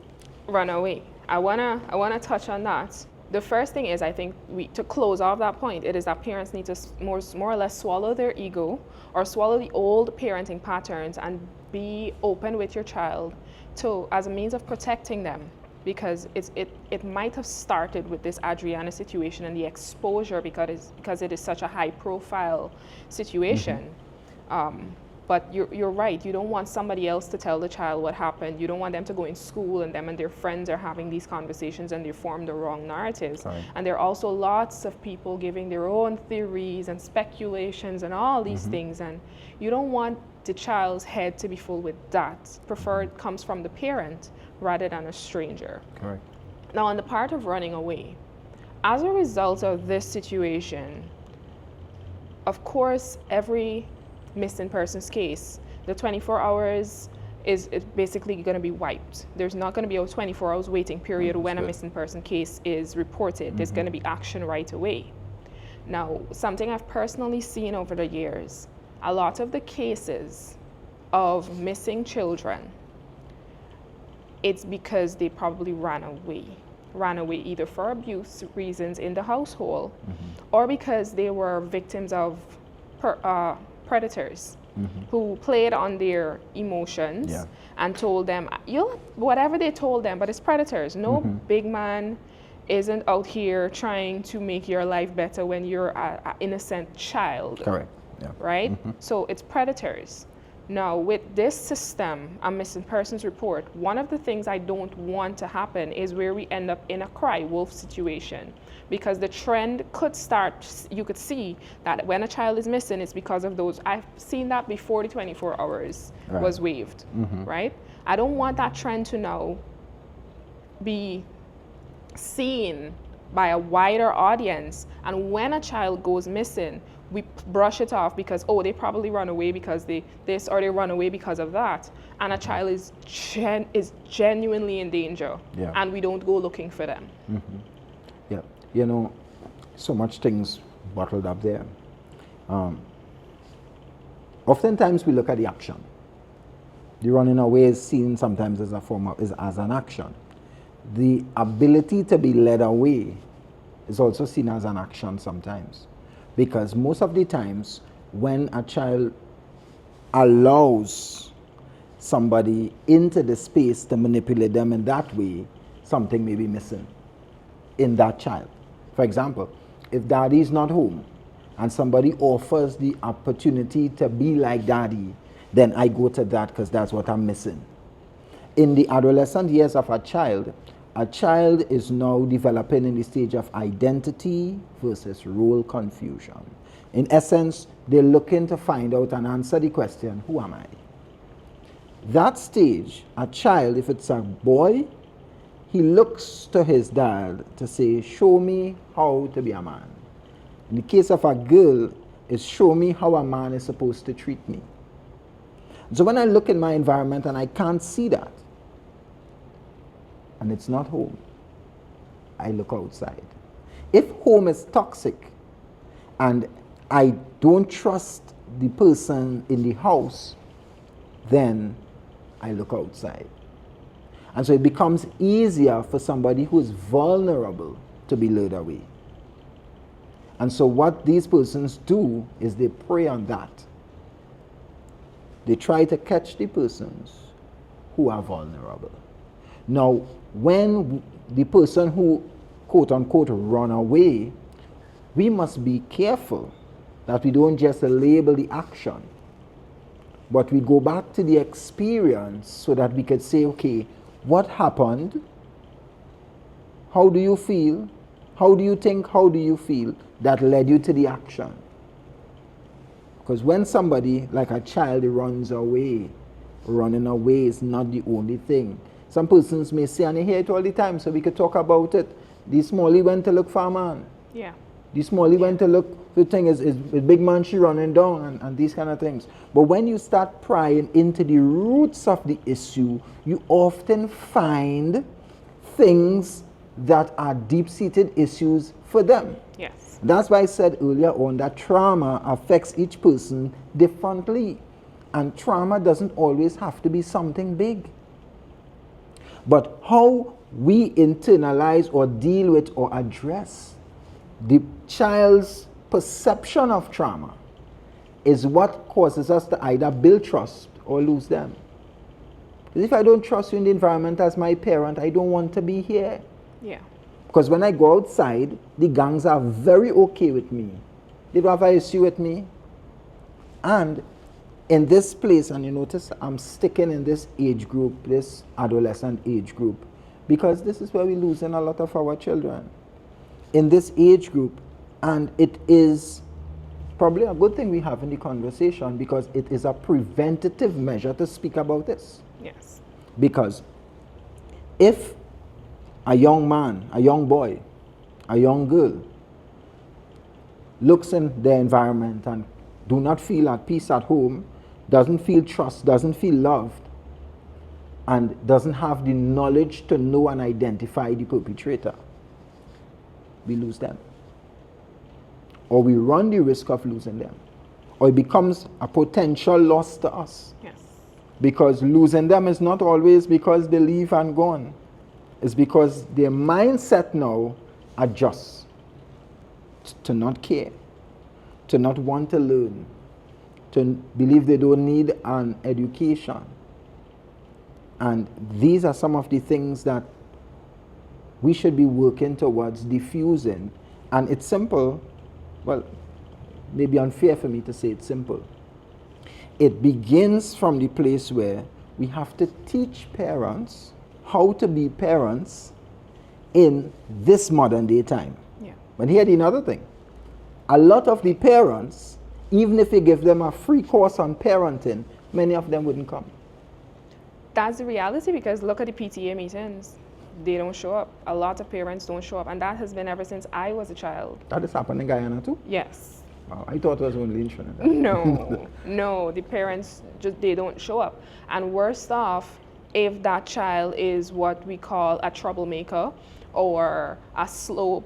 Run away. I wanna touch on that. The first thing is, I think, to close off that point, it is that parents need to more or less swallow their ego or swallow the old parenting patterns and be open with your child to as a means of protecting them, because it might have started with this Adriana situation and the exposure because it is such a high profile situation. But you're right, you don't want somebody else to tell the child what happened. You don't want them to go in school and them and their friends are having these conversations and they form the wrong narratives. Right. And there are also lots of people giving their own theories and speculations and all these things, and you don't want the child's head to be full with that. Prefer it comes from the parent rather than a stranger. Correct. Now, on the part of running away, as a result of this situation, of course, every missing persons case, the 24 hours is basically going to be wiped. There's not going to be a 24 hours waiting period when a missing person case is reported. There's going to be action right away. Now, something I've personally seen over the years, a lot of the cases of missing children, it's because they probably ran away either for abuse reasons in the household or because they were victims of predators who played on their emotions and told them, whatever they told them, but it's predators. No big man isn't out here trying to make your life better when you're an innocent child. Correct. Yeah. Right? So it's predators. Now, with this system, a missing persons report, one of the things I don't want to happen is where we end up in a cry wolf situation. Because the trend could start, you could see that when a child is missing, it's because of those. I've seen that before the 24 hours was waived, right? I don't want that trend to now be seen by a wider audience. And when a child goes missing, we brush it off because, oh, they probably run away because this or they run away because of that. And a child is genuinely in danger, and we don't go looking for them. Yeah, you know, so much things bottled up there. Oftentimes we look at the action. The running away is seen sometimes as a form of, as an action. The ability to be led away is also seen as an action sometimes. Because most of the times when a child allows somebody into the space to manipulate them in that way, something may be missing in that child. For example, if daddy is not home and somebody offers the opportunity to be like daddy, then I go to that because that's what I'm missing. In the adolescent years of a child is now developing in the stage of identity versus role confusion. In essence, they're looking to find out and answer the question, who am I? That stage, a child, if it's a boy, he looks to his dad to say, show me how to be a man. In the case of a girl, it's show me how a man is supposed to treat me. So when I look in my environment and I can't see that, and it's not home, I look outside. If home is toxic and I don't trust the person in the house, then I look outside. And so it becomes easier for somebody who is vulnerable to be lured away. And so what these persons do is they prey on that. They try to catch the persons who are vulnerable. Now, when the person who, quote unquote, run away, we must be careful that we don't just label the action, but we go back to the experience so that we could say, okay, what happened? How do you feel? How do you think? How do you feel that led you to the action? Because when somebody, like a child, runs away, running away is not the only thing. Some persons may say, and I hear it all the time, so we could talk about it. The smallie went to look for a man. Yeah. The smallie went to look, the thing is big man she running down and these kind of things. But when you start prying into the roots of the issue, you often find things that are deep-seated issues for them. Yes. That's why I said earlier on that trauma affects each person differently. And trauma doesn't always have to be something big. But how we internalize or deal with or address the child's perception of trauma is what causes us to either build trust or lose them. Because if I don't trust you in the environment as my parent, I don't want to be here. Yeah. Because when I go outside, the gangs are very okay with me. They don't have an issue with me. And in this place, and you notice I'm sticking in this age group, this adolescent age group, because this is where we're losing a lot of our children. In this age group, and it is probably a good thing we have in the conversation because it is a preventative measure to speak about this. Yes. Because if a young man, a young boy, a young girl looks in their environment and do not feel at peace at home, doesn't feel trust, doesn't feel loved, and doesn't have the knowledge to know and identify the perpetrator, we lose them. Or we run the risk of losing them. Or it becomes a potential loss to us. Yes. Because losing them is not always because they leave and gone. It's because their mindset now adjusts to not care, to not want to learn, to believe they don't need an education. And these are some of the things that we should be working towards diffusing. And it's simple. Well, maybe unfair for me to say it's simple. It begins from the place where we have to teach parents how to be parents in this modern day time. Yeah. But here's another thing. A lot of the parents, even if you give them a free course on parenting, many of them wouldn't come. That's the reality, because look at the PTA meetings. They don't show up. A lot of parents don't show up, and that has been ever since I was a child. That has happened in Guyana too? Yes. Wow, I thought it was only in Trinidad. No, the parents just, they don't show up. And worst off, if that child is what we call a troublemaker or a slow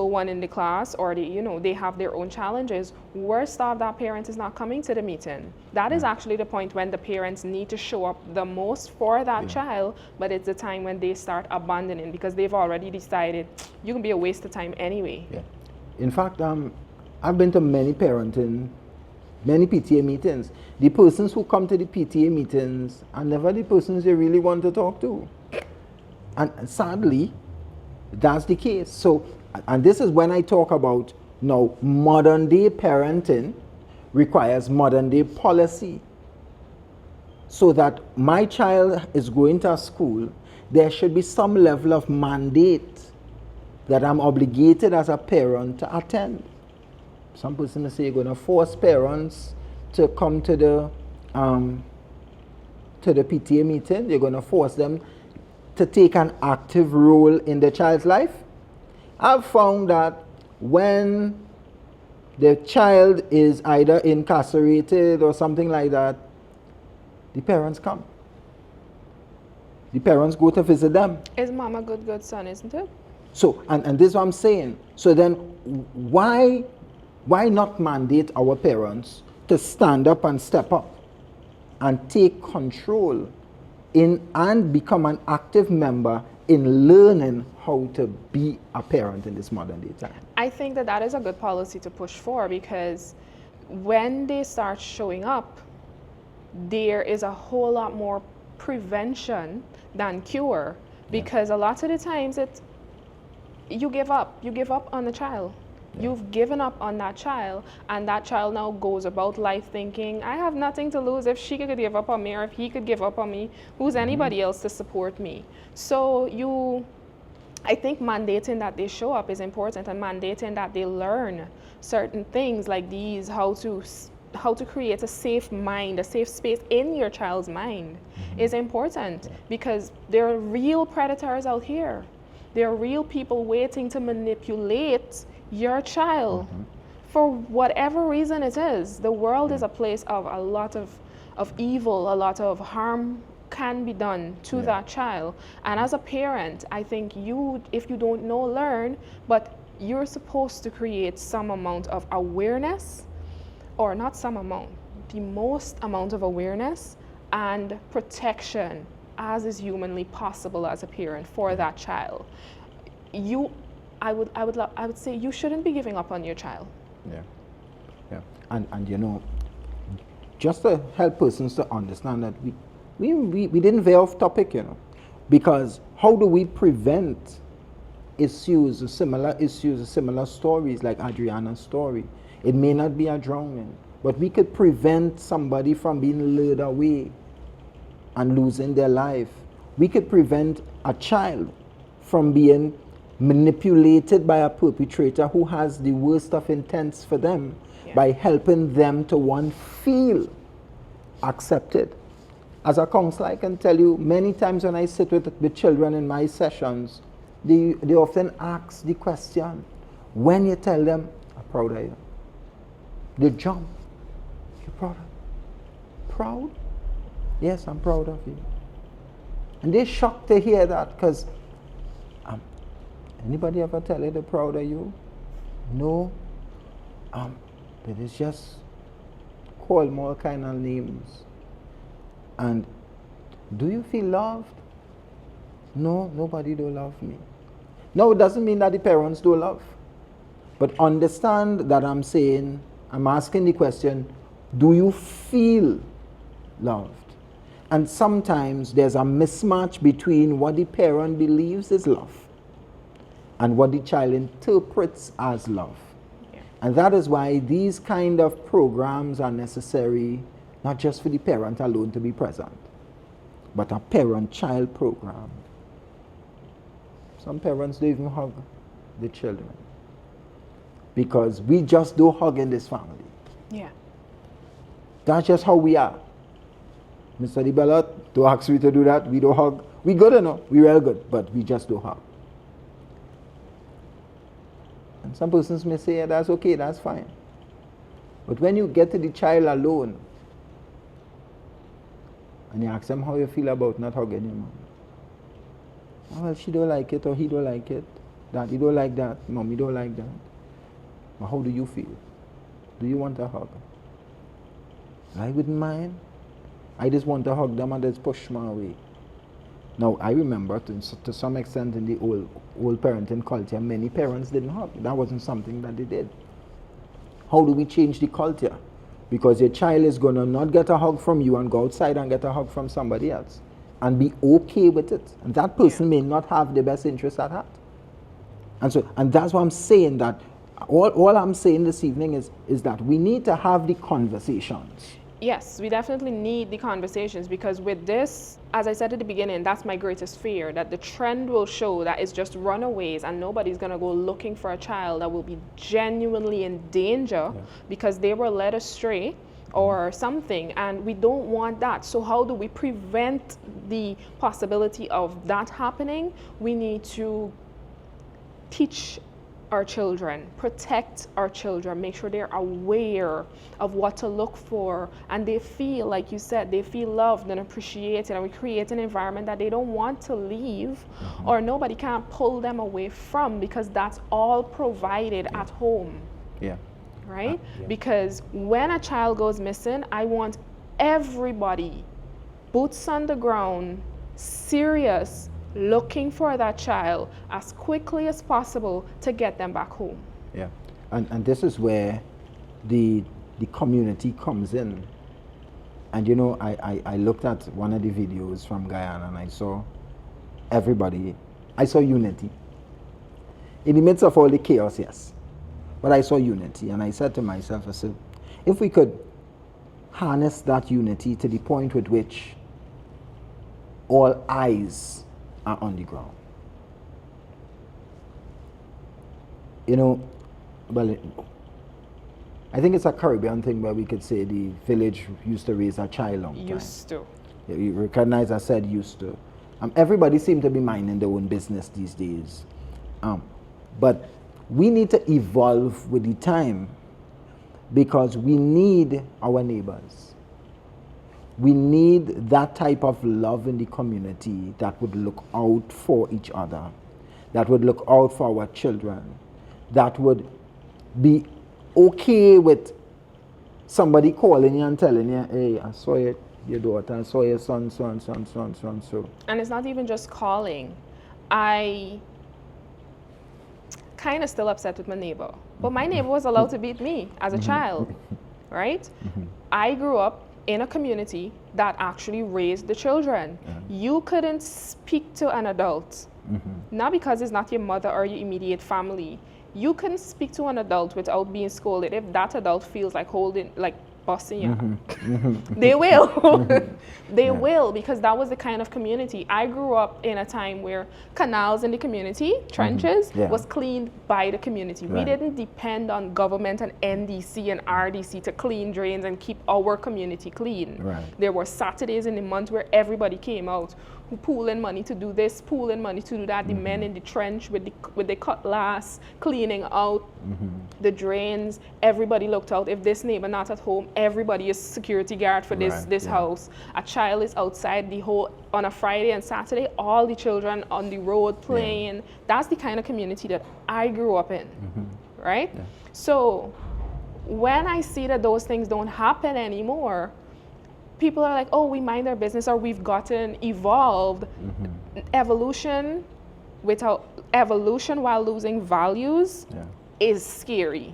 one in the class, or they have their own challenges, worst off, that parent is not coming to the meeting. That is actually the point when the parents need to show up the most for that child, but it's the time when they start abandoning because they've already decided you can be a waste of time anyway. Yeah. In fact, I've been to many PTA meetings. The persons who come to the PTA meetings are never the persons you really want to talk to. And sadly, that's the case. So, and this is when I talk about now modern day parenting requires modern day policy. So that my child is going to a school, there should be some level of mandate that I'm obligated as a parent to attend. Some person may say you're going to force parents to come to the PTA meeting. You're going to force them to take an active role in the child's life. I've found that when the child is either incarcerated or something like that, the parents come. The parents go to visit them. Is mama good son, isn't it? So, and this is what I'm saying. So then why not mandate our parents to stand up and step up and take control and become an active member in learning how to be a parent in this modern day time? I think that is a good policy to push for, because when they start showing up, there is a whole lot more prevention than cure, because a lot of the times you give up on the child. You've given up on that child, and that child now goes about life thinking, I have nothing to lose. If she could give up on me, or if he could give up on me, who's anybody else to support me? So I think mandating that they show up is important, and mandating that they learn certain things like these, how to create a safe mind, a safe space in your child's mind is important, because there are real predators out here. There are real people waiting to manipulate your child for whatever reason it is. The world is a place of a lot of evil, a lot of harm can be done to that child. And as a parent, I think if you don't know, learn, but you're supposed to create some amount of awareness, or not some amount, the most amount of awareness and protection as is humanly possible as a parent for that child. I would say you shouldn't be giving up on your child. Yeah, yeah, and you know, just to help persons to understand that we didn't veer off topic, you know, because how do we prevent similar stories like Adriana's story? It may not be a drowning, but we could prevent somebody from being lured away and losing their life. We could prevent a child from being manipulated by a perpetrator who has the worst of intents for them, by helping them to feel accepted. As a counselor, I can tell you many times when I sit with the children in my sessions, they often ask the question, when you tell them, I'm proud of you, they jump. You're proud of? Proud? Yes, I'm proud of you. And they're shocked to hear that, because anybody ever tell you they're proud of you? No. But it's just call them all kind of names. And do you feel loved? No, nobody do love me. No, it doesn't mean that the parents do love. But understand that I'm asking the question, do you feel loved? And sometimes there's a mismatch between what the parent believes is love and what the child interprets as love. Yeah. And that is why these kind of programs are necessary, not just for the parent alone to be present, but a parent-child program. Some parents don't even hug the children because we just don't hug in this family. Yeah. That's just how we are. Mr. Bellotte, don't ask me to do that. We don't hug. We good enough. We real good, but we just don't hug. And some persons may say, yeah, that's okay, that's fine. But when you get to the child alone, and you ask them how you feel about not hugging your mom. Oh, well, she don't like it or he don't like it. Daddy don't like that. Mommy don't like that. But how do you feel? Do you want a hug? I wouldn't mind. I just want to hug them and just push them away. Now, I remember to some extent in the old parenting culture, many parents didn't hug. That wasn't something that they did. How do we change the culture? Because your child is going to not get a hug from you and go outside and get a hug from somebody else and be okay with it. And that person may not have the best interest at heart. And that's why I'm saying that all I'm saying this evening is that we need to have the conversations. Yes, we definitely need the conversations, because with this, as I said at the beginning, that's my greatest fear, that the trend will show that it's just runaways and nobody's going to go looking for a child that will be genuinely in danger because they were led astray or something, and we don't want that. So how do we prevent the possibility of that happening? We need to teach our children, protect our children, make sure they're aware of what to look for, and they feel, like you said, they feel loved and appreciated, and we create an environment that they don't want to leave or nobody can pull them away from, because that's all provided at home. Yeah. Right? Because when a child goes missing, I want everybody, boots on the ground, serious, looking for that child as quickly as possible to get them back home. Yeah, and this is where the community comes in. And you know, I looked at one of the videos from Guyana and I saw everybody, I saw unity. In the midst of all the chaos, yes. But I saw unity, and I said to myself, I said, if we could harness that unity to the point with which all eyes are on the ground. You know, well, I think it's a Caribbean thing where we could say the village used to raise a child long time. Used to. You recognize I said used to. Everybody seems to be minding their own business these days. But we need to evolve with the time, because we need our neighbors. We need that type of love in the community that would look out for each other, that would look out for our children, that would be okay with somebody calling you and telling you, hey, I saw you your daughter, I saw your son, so and so and so and so and so. And it's not even just calling. I kind of still upset with my neighbor, but my neighbor was allowed to beat me as a child, right? I grew up in a community that actually raised the children. You couldn't speak to an adult, not because it's not your mother or your immediate family. You couldn't speak to an adult without being scolded. If that adult feels like busting you, they will. They will, because that was the kind of community. I grew up in a time where canals in the community, trenches, was cleaned by the community. We didn't depend on government and NDC and RDC to clean drains and keep our community clean. There were Saturdays in the month where everybody came out, who pooling money to do this, pooling money to do that. The men in the trench with the cutlass, cleaning out the drains. Everybody looked out. If this neighbor not at home, everybody is security guard for this house. A child is outside on a Friday and Saturday, all the children on the road playing. That's the kind of community that I grew up in, right? So when I see that those things don't happen anymore, people are like, oh, we mind our business, or we've gotten evolved. Evolution while losing values is scary.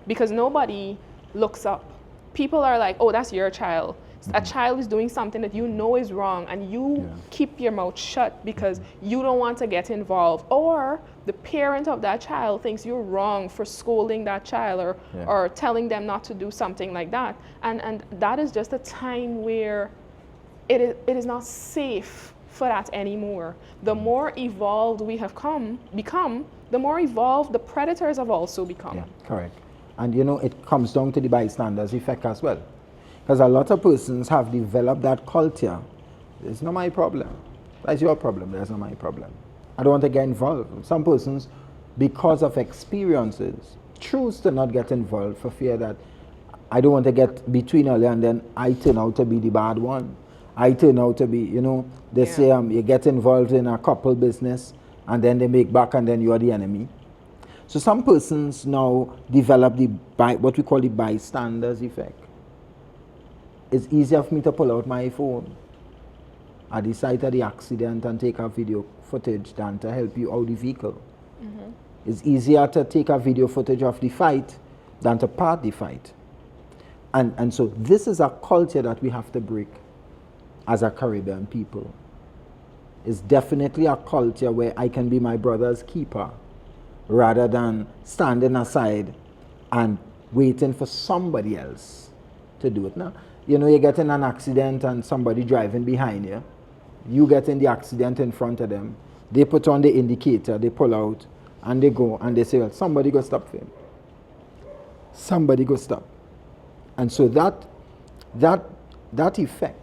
Because nobody looks up. People are like, oh, that's your child. A child is doing something that you know is wrong, and you keep your mouth shut because you don't want to get involved. Or the parent of that child thinks you're wrong for scolding that child or telling them not to do something like that. And that is just a time where it is not safe for that anymore. The more evolved we have become, the more evolved the predators have also become. Correct. And it comes down to the bystanders effect as well. Because a lot of persons have developed that culture. It's not my problem. That's your problem. That's not my problem. I don't want to get involved. Some persons, because of experiences, choose to not get involved for fear that I don't want to get between early and then I turn out to be the bad one. I turn out to be, they say you get involved in a couple business and then they make back and then you're the enemy. So some persons now develop what we call the bystanders effect. It's easier for me to pull out my phone at the site of the accident and take a video footage than to help you out the vehicle. It's easier to take a video footage of the fight than to part the fight. And so this is a culture that we have to break as a Caribbean people. It's definitely a culture where I can be my brother's keeper rather than standing aside and waiting for somebody else to do it. Now, you get in an accident and somebody driving behind you. You get in the accident in front of them. They put on the indicator, they pull out, and they go, and they say, well, somebody go stop him. Somebody go stop. And so that effect,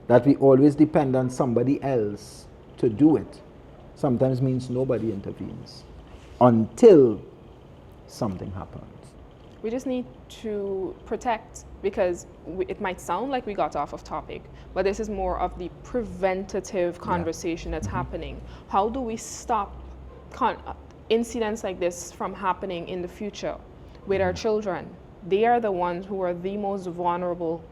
that we always depend on somebody else to do it, sometimes means nobody intervenes until something happens. We just need to protect, because it might sound like we got off of topic, but this is more of the preventative conversation that's happening. How do we stop incidents like this from happening in the future with our children? They are the ones who are the most vulnerable.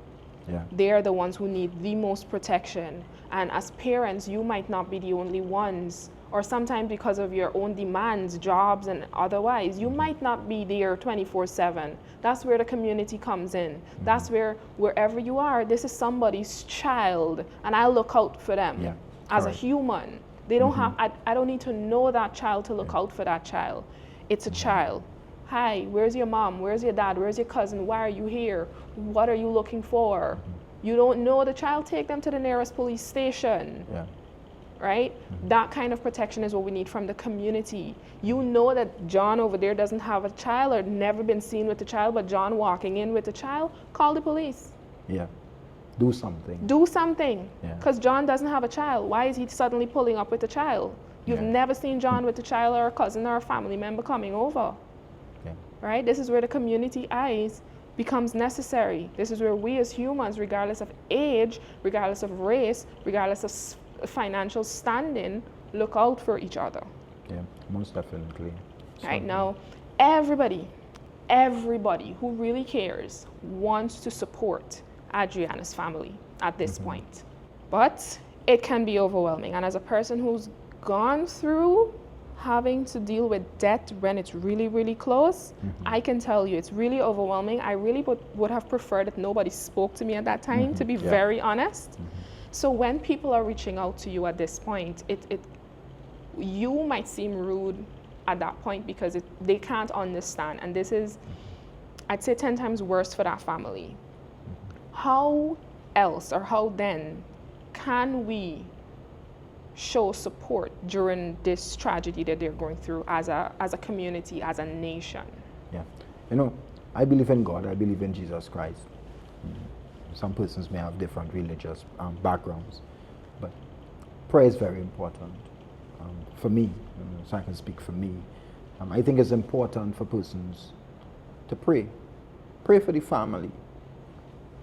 They are the ones who need the most protection. And as parents, you might not be the only ones, or sometimes because of your own demands, jobs and otherwise, you might not be there 24/7. That's where the community comes in. That's where, wherever you are, this is somebody's child, and I look out for them as a human. They don't have, I don't need to know that child to look out for that child. It's a child. Hi, where's your mom? Where's your dad? Where's your cousin? Why are you here? What are you looking for? You don't know the child, take them to the nearest police station. Right? That kind of protection is what we need from the community. You know that John over there doesn't have a child or never been seen with a child, but John walking in with a child, call the police. Do something. Do something. Because John doesn't have a child. Why is he suddenly pulling up with a child? You've never seen John with a child or a cousin or a family member coming over. Right? This is where the community eyes becomes necessary. This is where we as humans, regardless of age, regardless of race, regardless of financial standing, look out for each other. Most definitely. Right now, everybody who really cares wants to support Adriana's family at this point. But it can be overwhelming. And as a person who's gone through having to deal with death when it's really, really close, I can tell you it's really overwhelming. I really would have preferred that nobody spoke to me at that time, to be very honest. So when people are reaching out to you at this point, you might seem rude at that point because they can't understand. And this is, I'd say, 10 times worse for that family. How else or how then can we show support during this tragedy that they're going through as a community, as a nation? Yeah. You know, I believe in God. I believe in Jesus Christ. Some persons may have different religious backgrounds, but prayer is very important for me, so I can speak for me. I think it's important for persons to pray. Pray for the family.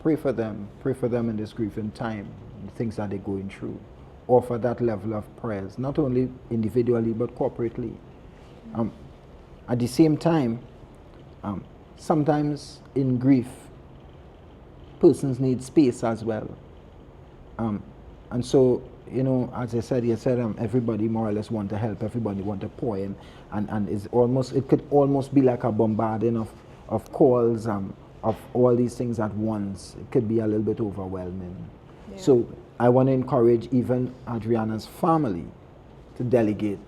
Pray for them in this grieving time, the things that they're going through. Offer that level of prayers, not only individually, but corporately. At the same time, sometimes in grief, persons need space as well. And so, you know, as I said, everybody more or less want to help, everybody want to pour in, and it could almost be like a bombarding of calls, of all these things at once. It could be a little bit overwhelming. Yeah. So I want to encourage even Adriana's family to delegate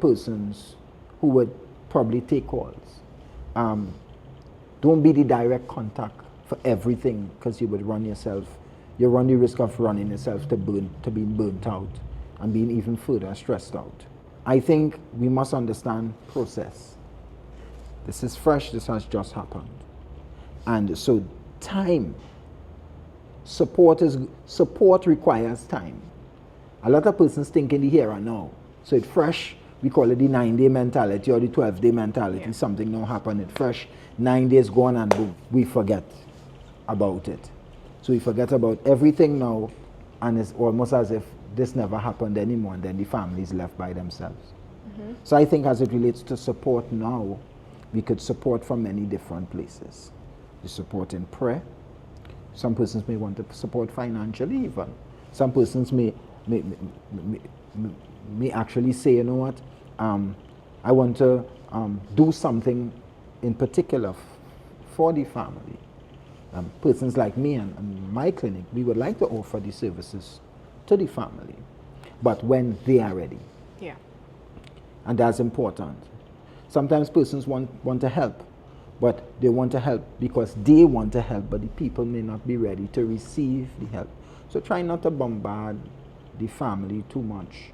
persons who would probably take calls. Don't be the direct contact for everything, because you would run the risk of running yourself to being burnt out and being even further stressed out. I think we must understand process. This is fresh, this has just happened. And so time, support requires time. A lot of persons think in the here and now. So it's fresh, we call it the 9-day mentality or the 12-day mentality. Yeah. Something now happened, it's fresh, 9 days gone and boom, we forget about it. So we forget about everything now, and it's almost as if this never happened anymore, and then the family is left by themselves. So I think as it relates to support now, we could support from many different places. We support in prayer. Some persons may want to support financially even. Some persons may actually say, you know what, I want to do something in particular for the family. Persons like me and my clinic, we would like to offer the services to the family, but when they are ready. Yeah. And that's important. Sometimes persons want to help, but they want to help because they want to help, but the people may not be ready to receive the help. So try not to bombard the family too much.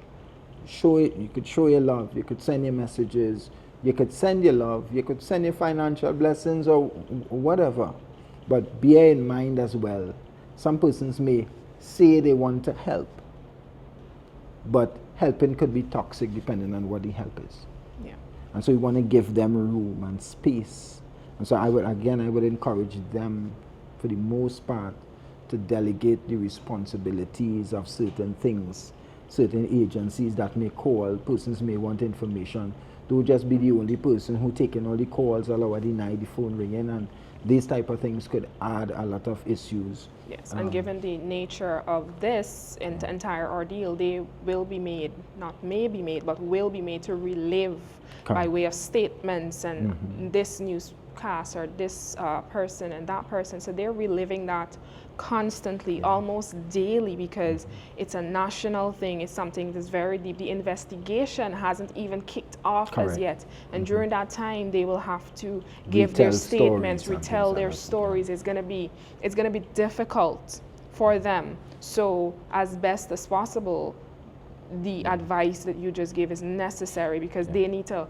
You could show your love, you could send your messages, you could send your love, you could send your financial blessings or whatever. But bear in mind as well, some persons may say they want to help, but helping could be toxic depending on what the help is. Yeah. And so we want to give them room and space. And so I would encourage them, for the most part, to delegate the responsibilities of certain things, certain agencies that may call, persons may want information. Don't just be the only person who taking all the calls all over the night, the phone ringing, and these type of things could add a lot of issues. Yes, and given the nature of this entire ordeal, they will be made, not may be made, but will be made to relive by way of statements and this newscast or this person and that person. So they're reliving that constantly, almost daily, because it's a national thing. It's something that's very deep. The investigation hasn't even kicked off as yet, and during that time they will have to give their statements, retell their stories. It's gonna be difficult for them. So as best as possible, the advice that you just gave is necessary, because they need to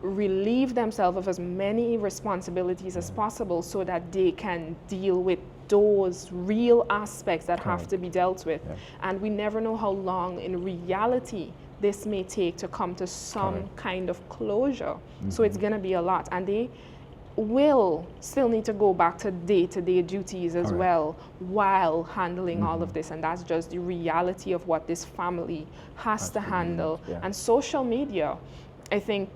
relieve themselves of as many responsibilities as possible so that they can deal with those real aspects that have to be dealt with. And we never know how long in reality this may take to come to some kind of closure. So it's going to be a lot, and they will still need to go back to day-to-day duties as well while handling all of this, and that's just the reality of what this family has to handle. And social media, I think,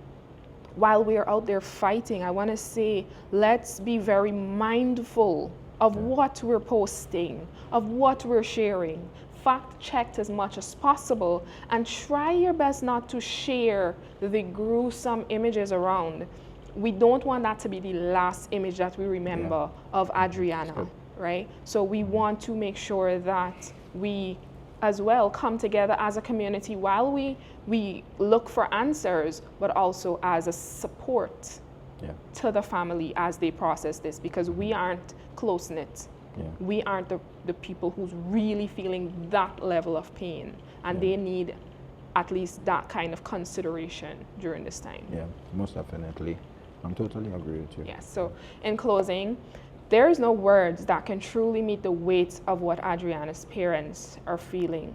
while we're out there fighting, I want to say, let's be very mindful of what we're posting, of what we're sharing. Fact checked as much as possible, and try your best not to share the gruesome images around. We don't want that to be the last image that we remember of Adriana, right? So we want to make sure that we as well come together as a community while we look for answers, but also as a support to the family as they process this, because we aren't close-knit. We aren't the people who's really feeling that level of pain, and they need at least that kind of consideration during this time. Yeah, most definitely. I'm totally agree with you. Yes, so in closing, there is no words that can truly meet the weight of what Adriana's parents are feeling.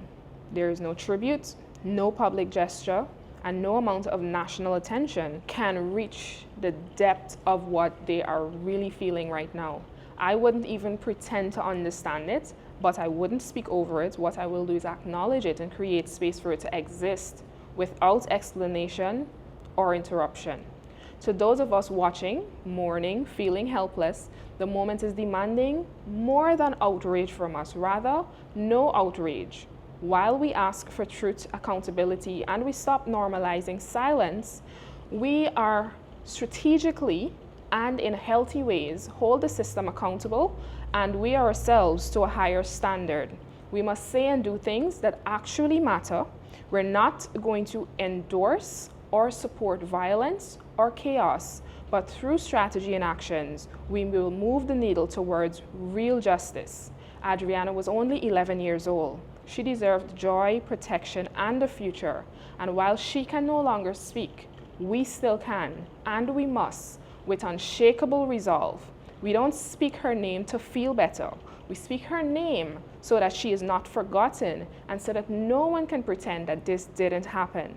There is no tribute, no public gesture, and no amount of national attention can reach the depth of what they are really feeling right now. I wouldn't even pretend to understand it, but I wouldn't speak over it. What I will do is acknowledge it and create space for it to exist without explanation or interruption. To those of us watching, mourning, feeling helpless, the moment is demanding more than outrage from us, rather, no outrage. While we ask for truth, accountability, and we stop normalizing silence, we are strategically and in healthy ways hold the system accountable, and we ourselves to a higher standard. We must say and do things that actually matter. We're not going to endorse or support violence or chaos, but through strategy and actions, we will move the needle towards real justice. Adriana was only 11 years old. She deserved joy, protection, and a future. And while she can no longer speak, we still can, and we must, with unshakable resolve. We don't speak her name to feel better. We speak her name so that she is not forgotten, and so that no one can pretend that this didn't happen.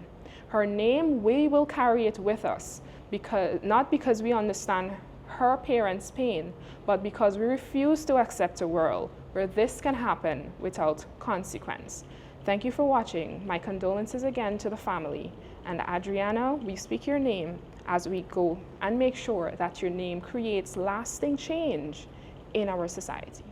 Her name, we will carry it with us, not because we understand her parents' pain, but because we refuse to accept a world where this can happen without consequence. Thank you for watching. My condolences again to the family. And Adriana, we speak your name as we go and make sure that your name creates lasting change in our society.